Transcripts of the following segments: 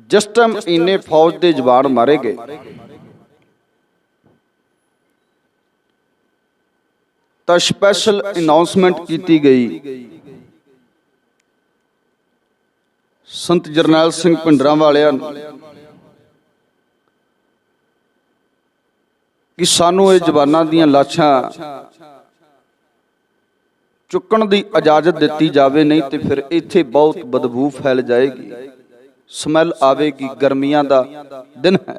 जिस टाइम इन्ने फौज के जवान मारे गए तो स्पैशल अनाउंसमेंट की गई, संत जरनैल सिंह भिंडरांवालियां कि सानू ये जवानां दीयां लाशां चुकण की इजाजत दी जाए, नहीं तो फिर इत्थे बहुत बदबू फैल जाएगी, स्मैल आवेगी। गर्मियां दा दिन है।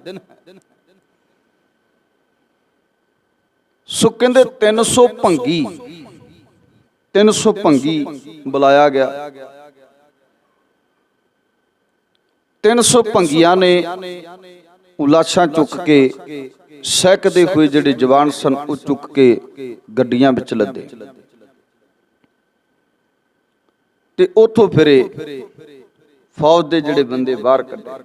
सो कहंदे 300 भंगी 300 भंगी बुलाया गया। 300 भंगियां ने लाशां चुक के सहकदे हुए जिहड़े जवान सन वो चुक के गड्डियां विच लदे ते उथों फिरे फौज दे जिहड़े बंदे बाहर कढे।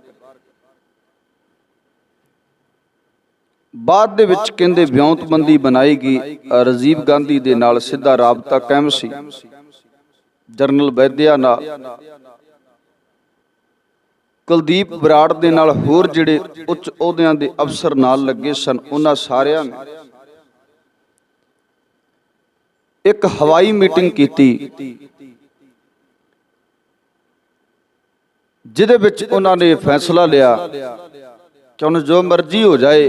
बाद दे विच कहंदे विਉਂਤਬੰਦੀ बनाई गई। राजीव गांधी दे नाल सीधा राबता कायम सी, जनरल वैद्या नाल, कुलदीप बराड़ दे नाल, होर जिहड़े उच्च अहुदियां दे अफसर नाल लगे सन। उन्हां सारियां ने एक हवाई मीटिंग कीती जिहदे विच उन्हां ने फैसला लिया कि हुण जो मर्जी हो जाए,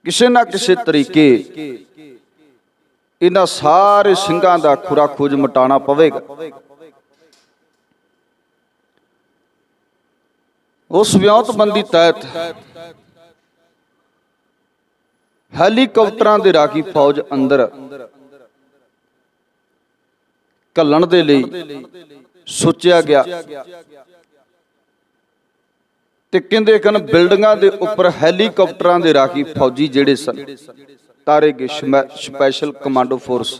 किसी ना किसी तरीके इन्हां सारे ਸਿੰਘਾਂ ਦਾ खुरा खोज मिटाना पवेगा। उस ਵਿਉਂਤਬੰਦੀ तहत हैलीकॉप्टरां दे राखी फौज अंदर घल्लण दे लई सोचिया गया ते कहंदे कन बिल्डिंगां दे उपर हैलीकॉप्टरां दे राखी फौजी जिहड़े सन तारे गए। स्पैशल कमांडो फोर्स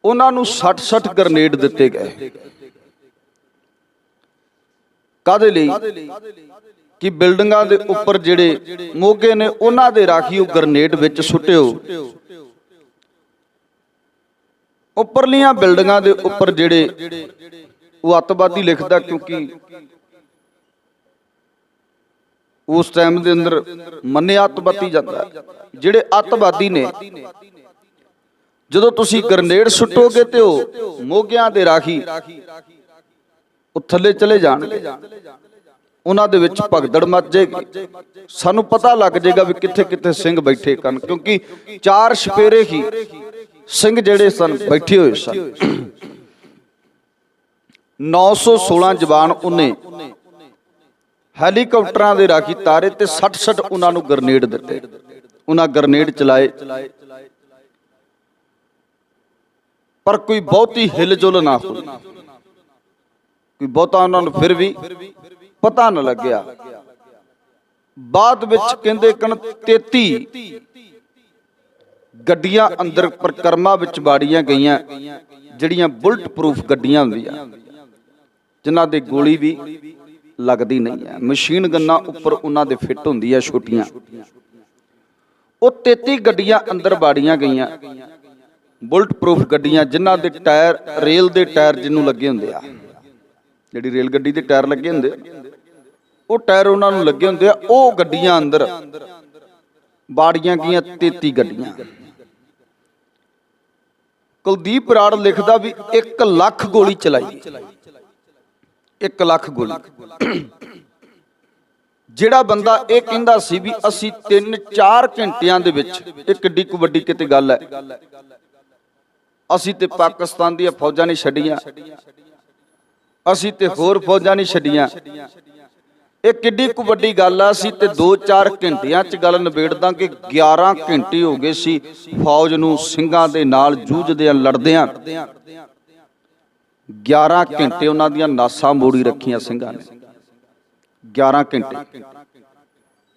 उन्हां नूं 60 ग्रेनेड दिते गए। कादे लई कि बिल्डिंगां दे उपर जिहड़े मोगे ने उन्हां दे राखी वो ग्रेनेड विच सुटिओ, उपरलियां बिल्डिंगां दे उपर जिहड़े वो अतवादी लिखदा, क्योंकि उस टाइम दे अंदर मन्निया अतवादी जाता, जिहड़े अतवादी ने जदों तुसीं ग्रेनेड सुटोगे तो मोगियां दे राखी वो थले चले जाणगे, उन्हां दे विच भगदड़ मच जाएगी। सानू पता लग जाएगा भी कित्थे कित्थे सिंह बैठे कन, क्योंकि 4 छपेरे ही सिंह जिहड़े सन बैठे हुए सन। 916 जवान उन्हें हैलीकॉप्टरां दे राखी तारे ते 60 उन्हां नूं ग्रेनेड दिते। उन्हां ग्रेनेड चलाए पर कोई बहुती हिलजुल ना होई, कोई बहुता उन्हां नूं फिर भी पता न लग्या। बाद विच कहंदे कन 33 गड्डियां अंदर परिक्रमा विच बाड़ियां गईयां, जिहड़ियां बुलट प्रूफ गड्डियां हुंदियां, जिन्हां दे गोली भी लगदी नहीं है। मशीन गन्नां उपर उन्हां दे फिट हुंदी है छोटियां। वो 33 गड्डियां अंदर बाड़ियां गईयां, बुलट प्रूफ गड्डियां, जिन्हां दे टायर रेल दे टायर जिन्नू लगे हुंदे आ, जिहड़ी रेल गड्डी दे टायर लगे हुंदे वो टायर उन्हां नूं लगे हुंदे आ। वो गड्डियां अंदर बाड़ियां गईयां 33 गड्डियां। कुलदीप बराड़ लिखदा भी 1 लाख गोली चलाई, 1 लाख गोली। जिहड़ा बंदा ये कहंदा सी भी असीं 3-4 घंटियां दे विच, इह किड्डी क वड्डी किते गल है, असीं ते पाकिस्तान दी फौजां नहीं छड्डियां, असीं ते होर फौजां नहीं छड्डियां, ਇਹ किड्डी क वड्डी गल आ। असीं ते 2-4 घंटियां च गल निबेड़ दांगे। 11 घंटे हो गए सी फौज नूं ਸਿੰਘਾਂ दे नाल जूझदियां लड़दियां। 11 घंटे उन्हां दीयां नासां मोड़ी रखियां ਸਿੰਘਾਂ ने। 11 घंटे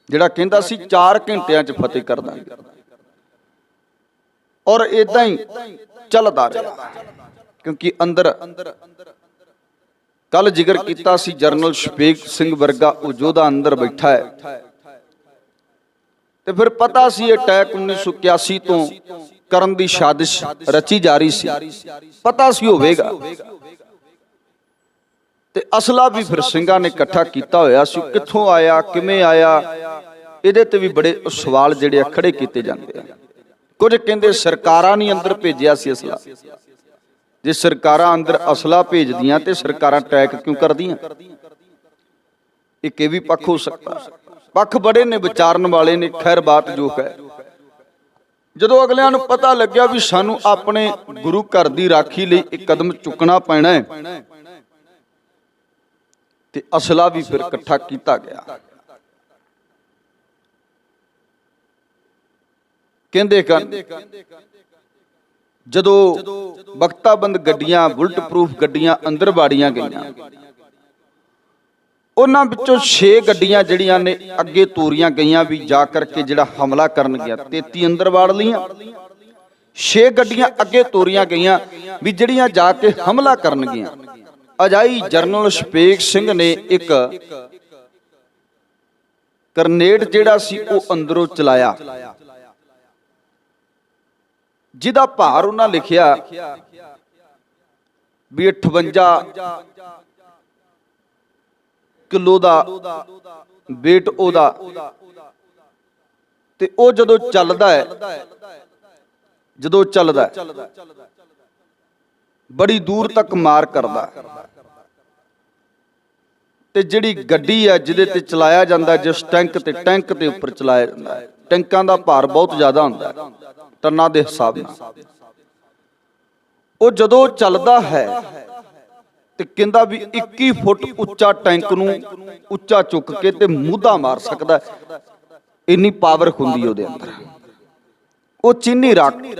जिहड़ा कहंदा सी 4 घंटियां च फतेह कर दांगे, और इदां ही चलदा रहा। क्योंकि अंदर कल जिक्र किया सी जनरल शफीक सिंह वर्गा वो योधा अंदर बैठा है, तो फिर पता सी अटैक 1981 तो करन दी साजिश रची जा रही सी, पता सी होवेगा। ਤੇ ਅਸਲਾ ਵੀ ਫਿਰ ਸਿੰਘਾਂ ਨੇ ਇਕੱਠਾ ਕੀਤਾ ਹੋਇਆ ਸੀ। ਕਿੱਥੋਂ ਆਇਆ, ਕਿਵੇਂ ਆਇਆ, ਇਹਦੇ ਤੇ ਵੀ ਬੜੇ ਸਵਾਲ ਜਿਹੜੇ ਖੜੇ ਕੀਤੇ ਜਾਂਦੇ ਆ। ਕੁਝ ਕਹਿੰਦੇ ਸਰਕਾਰਾਂ ਨੇ ਅੰਦਰ ਭੇਜਿਆ ਸੀ ਅਸਲਾ। ਜੇ ਸਰਕਾਰਾਂ ਅੰਦਰ ਅਸਲਾ ਭੇਜਦੀਆਂ ਤੇ ਸਰਕਾਰਾਂ ਅਟੈਕ ਕਿਉਂ ਕਰਦੀਆਂ? ਇਹ ਵੀ ਪੱਖ ਹੋ ਸਕਦਾ। ਪੱਖ ਬੜੇ ਨੇ, ਵਿਚਾਰਨ ਵਾਲੇ ਨੇ। ਖੈਰ ਬਾਤ ਜੋ ਹੈ, ਜਦੋਂ ਅਗਲਿਆਂ ਨੂੰ ਪਤਾ ਲੱਗਿਆ ਵੀ ਸਾਨੂੰ ਆਪਣੇ ਗੁਰੂ ਘਰ ਦੀ ਰਾਖੀ ਲਈ ਇੱਕ ਕਦਮ ਚੁੱਕਣਾ ਪੈਣਾ ਹੈ, ਤੇ ਅਸਲਾ ਵੀ ਫਿਰ ਇਕੱਠਾ ਕੀਤਾ ਗਿਆ। ਕਹਿੰਦੇ ਜਦੋਂ ਬਖਤਾਬੰਦ ਗੱਡੀਆਂ, ਬੁਲਟ ਪ੍ਰੂਫ ਗੱਡੀਆਂ ਅੰਦਰ ਵਾੜੀਆਂ ਗਈਆਂ, ਉਹਨਾਂ ਵਿੱਚੋਂ 6 ਗੱਡੀਆਂ ਜਿਹੜੀਆਂ ਨੇ ਅੱਗੇ ਤੋਰੀਆਂ ਗਈਆਂ ਵੀ ਜਾ ਕਰਕੇ ਜਿਹੜਾ ਹਮਲਾ ਕਰਨ ਗਿਆ। 33 ਅੰਦਰ ਵਾੜ ਲਈਆਂ, 6 ਗੱਡੀਆਂ ਅੱਗੇ ਤੋਰੀਆਂ ਗਈਆਂ ਵੀ ਜਿਹੜੀਆਂ ਜਾ ਕੇ ਹਮਲਾ ਕਰਨ ਗਈਆਂ। ਅਜਾਈ ਜਰਨਲ ਸ਼ਪੇਕ ਸਿੰਘ ਨੇ ਇੱਕ ਗ੍ਰਨੇਡ ਜਿਹੜਾ ਸੀ ਉਹ ਅੰਦਰੋਂ ਚਲਾਇਆ, ਜਿਹਦਾ ਭਾਰ ਉਹਨਾਂ ਲਿਖਿਆ ਵੀ 58 ਕਿਲੋ ਦਾ weight ਉਹਦਾ। ਤੇ ਉਹ ਜਦੋਂ ਚੱਲਦਾ ਹੈ, ਬੜੀ ਦੂਰ ਤੱਕ ਮਾਰ ਕਰਦਾ। ਤੇ ਜਿਹੜੀ ਗੱਡੀ ਹੈ ਜਿਹਦੇ ਤੇ ਚਲਾਇਆ ਜਾਂਦਾ, ਜਿਸ ਟੈਂਕ ਤੇ ਉੱਪਰ ਚਲਾਇਆ ਜਾਂਦਾ, ਟੈਂਕਾਂ ਦਾ ਭਾਰ ਬਹੁਤ ਜ਼ਿਆਦਾ ਹੁੰਦਾ ਟਨਾਂ ਦੇ ਹਿਸਾਬ ਨਾਲ। ਉਹ ਜਦੋਂ ਚੱਲਦਾ ਹੈ ਤੇ ਕਹਿੰਦਾ ਵੀ 21 ਫੁੱਟ ਉੱਚਾ ਟੈਂਕ ਨੂੰ ਉੱਚਾ ਚੁੱਕ ਕੇ ਤੇ ਮੂਧਾ ਮਾਰ ਸਕਦਾ, ਇੰਨੀ ਪਾਵਰ ਹੁੰਦੀ ਉਹਦੇ ਅੰਦਰ। ਉਹ ਚੀਨੀ ਰਾਕਟ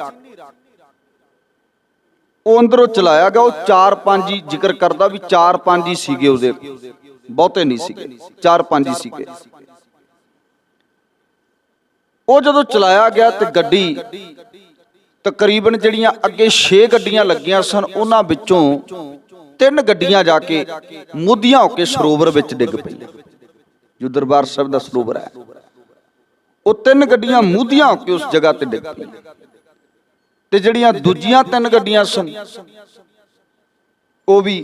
ਉਹ ਅੰਦਰੋਂ ਚਲਾਇਆ ਗਿਆ। ਉਹ 4-5 ਹੀ ਜ਼ਿਕਰ ਕਰਦਾ ਵੀ 4-5 ਹੀ ਸੀਗੇ ਉਹਦੇ, ਬਹੁਤੇ ਨਹੀਂ ਸੀਗੇ, 4-5 ਹੀ ਸੀਗੇ। ਉਹ ਜਦੋਂ ਚਲਾਇਆ ਗਿਆ ਤੇ ਗੱਡੀ ਤਕਰੀਬਨ ਜਿਹੜੀਆਂ ਅੱਗੇ 6 ਗੱਡੀਆਂ ਲੱਗੀਆਂ ਸਨ, ਉਹਨਾਂ ਵਿੱਚੋਂ 3 ਗੱਡੀਆਂ ਜਾ ਕੇ ਮੁੱਧੀਆਂ ਹੋ ਕੇ ਸਰੋਵਰ ਵਿੱਚ ਡਿੱਗ ਪਈਆਂ। ਜੋ ਦਰਬਾਰ ਸਾਹਿਬ ਦਾ ਸਰੋਵਰ ਹੈ, ਉਹ 3 ਗੱਡੀਆਂ ਮੁੱਧੀਆਂ ਹੋ ਕੇ ਉਸ ਜਗ੍ਹਾ ਤੇ ਡਿੱਗ ਪਈਆਂ। ਤੇ ਜਿਹੜੀਆਂ ਦੂਜੀਆਂ 3 ਗੱਡੀਆਂ ਸਨ ਉਹ ਵੀ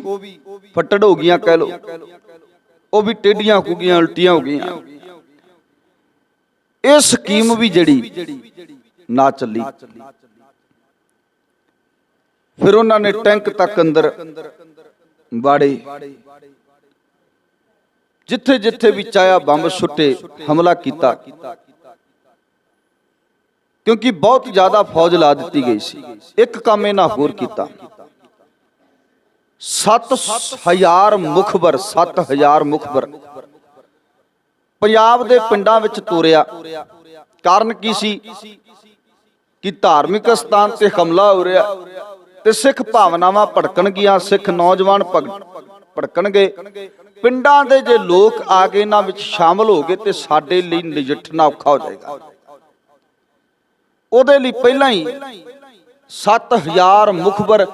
ਫੱਟੜ ਹੋ ਗਈਆਂ, ਕਹਿ ਲੋ, ਉਹ ਵੀ ਟੇਢੀਆਂ ਹੋ ਗਈਆਂ, ਉਲਟੀਆਂ ਹੋ ਗਈਆਂ। ਇਹ ਸਕੀਮ ਵੀ ਜਿਹੜੀ ਨਾ ਚੱਲੀ। ਫਿਰ ਉਹਨਾਂ ਨੇ ਟੈਂਕ ਤੱਕ ਅੰਦਰ ਵਾੜੇ, ਜਿੱਥੇ ਜਿੱਥੇ ਵੀ ਚਾਹਿਆ ਬੰਬ ਸੁੱਟੇ, ਹਮਲਾ ਕੀਤਾ। ਕਿਉਂਕਿ ਬਹੁਤ ਜ਼ਿਆਦਾ ਫੌਜ ਲਾ ਦਿੱਤੀ ਗਈ ਸੀ। ਇੱਕ ਕੰਮ ਇਹਨਾਂ ਹੋਰ ਕੀਤਾ, 7000 ਮੁਖਬਰ, 7000 ਮੁਖਬਰ ਪੰਜਾਬ ਦੇ ਪਿੰਡਾਂ ਵਿੱਚ ਤੋਰਿਆ। ਕਾਰਨ ਕੀ ਸੀ ਕਿ ਧਾਰਮਿਕ ਸਥਾਨ ਤੇ ਹਮਲਾ ਹੋ ਰਿਹਾ ਤੇ ਸਿੱਖ ਭਾਵਨਾਵਾਂ ਭੜਕਣਗੀਆਂ, ਸਿੱਖ ਨੌਜਵਾਨ ਭੜਕਣਗੇ। ਪਿੰਡਾਂ ਦੇ ਜੇ ਲੋਕ ਆ ਕੇ ਇਹਨਾਂ ਵਿੱਚ ਸ਼ਾਮਲ ਹੋ ਗਏ ਤੇ ਸਾਡੇ ਲਈ ਨਜਿੱਠਣਾ ਔਖਾ ਹੋ ਜਾਏਗਾ। ਉਹਦੇ ਲਈ ਪਹਿਲਾਂ ਹੀ 7000 ਮੁਖਬਰ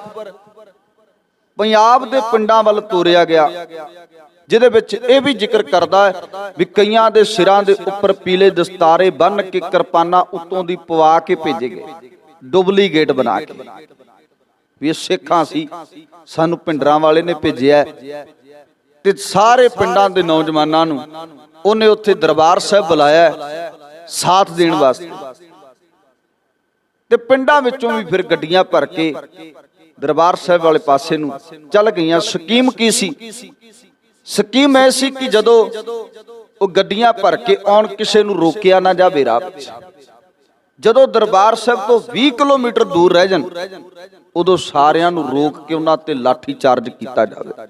ਪੰਜਾਬ ਦੇ ਪਿੰਡਾਂ ਵੱਲ ਤੋਰਿਆ ਗਿਆ, ਜਿਹਦੇ ਵਿੱਚ ਇਹ ਵੀ ਜ਼ਿਕਰ ਕਰਦਾ ਹੈ ਵੀ ਕਈਆਂ ਦੇ ਸਿਰਾਂ ਦੇ ਉੱਪਰ ਪੀਲੇ ਦਸਤਾਰੇ ਬੰਨ੍ਹ ਕੇ ਕਿਰਪਾਨਾਂ ਉੱਤੋਂ ਦੀ ਪਵਾ ਕੇ ਭੇਜੇ ਗਏ, ਡੁਪਲੀਕੇਟ ਬਣਾ ਕੇ ਵੀ ਇਹ ਸਿੱਖਾਂ ਸੀ, ਸਾਨੂੰ ਪਿੰਡਰਾਂ ਵਾਲੇ ਨੇ ਭੇਜਿਆ। ਤੇ ਸਾਰੇ ਪਿੰਡਾਂ ਦੇ ਨੌਜਵਾਨਾਂ ਨੂੰ ਉਹਨੇ ਉੱਥੇ ਦਰਬਾਰ ਸਾਹਿਬ ਬੁਲਾਇਆ ਸਾਥ ਦੇਣ ਵਾਸਤੇ। ਤੇ ਪਿੰਡਾਂ ਵਿੱਚੋਂ ਵੀ ਫਿਰ ਗੱਡੀਆਂ ਭਰ ਕੇ ਦਰਬਾਰ ਸਾਹਿਬ ਵਾਲੇ ਪਾਸੇ ਨੂੰ ਚੱਲ ਗਈਆਂ। ਸਕੀਮ ਕੀ ਸੀ? ਸਕੀਮ ਇਹ ਸੀ ਕਿ ਜਦੋਂ ਉਹ ਗੱਡੀਆਂ ਭਰ ਕੇ ਆਉਣ, ਕਿਸੇ ਨੂੰ ਰੋਕਿਆ ਨਾ ਜਾਵੇ ਰਾਹ ਵਿੱਚ। ਜਦੋਂ ਦਰਬਾਰ ਸਾਹਿਬ ਤੋਂ 20 ਕਿਲੋਮੀਟਰ ਦੂਰ ਰਹਿ ਜਾਣ, ਉਦੋਂ ਸਾਰਿਆਂ ਨੂੰ ਰੋਕ ਕੇ ਉਹਨਾਂ ਤੇ ਲਾਠੀ ਚਾਰਜ ਕੀਤਾ ਜਾਵੇ,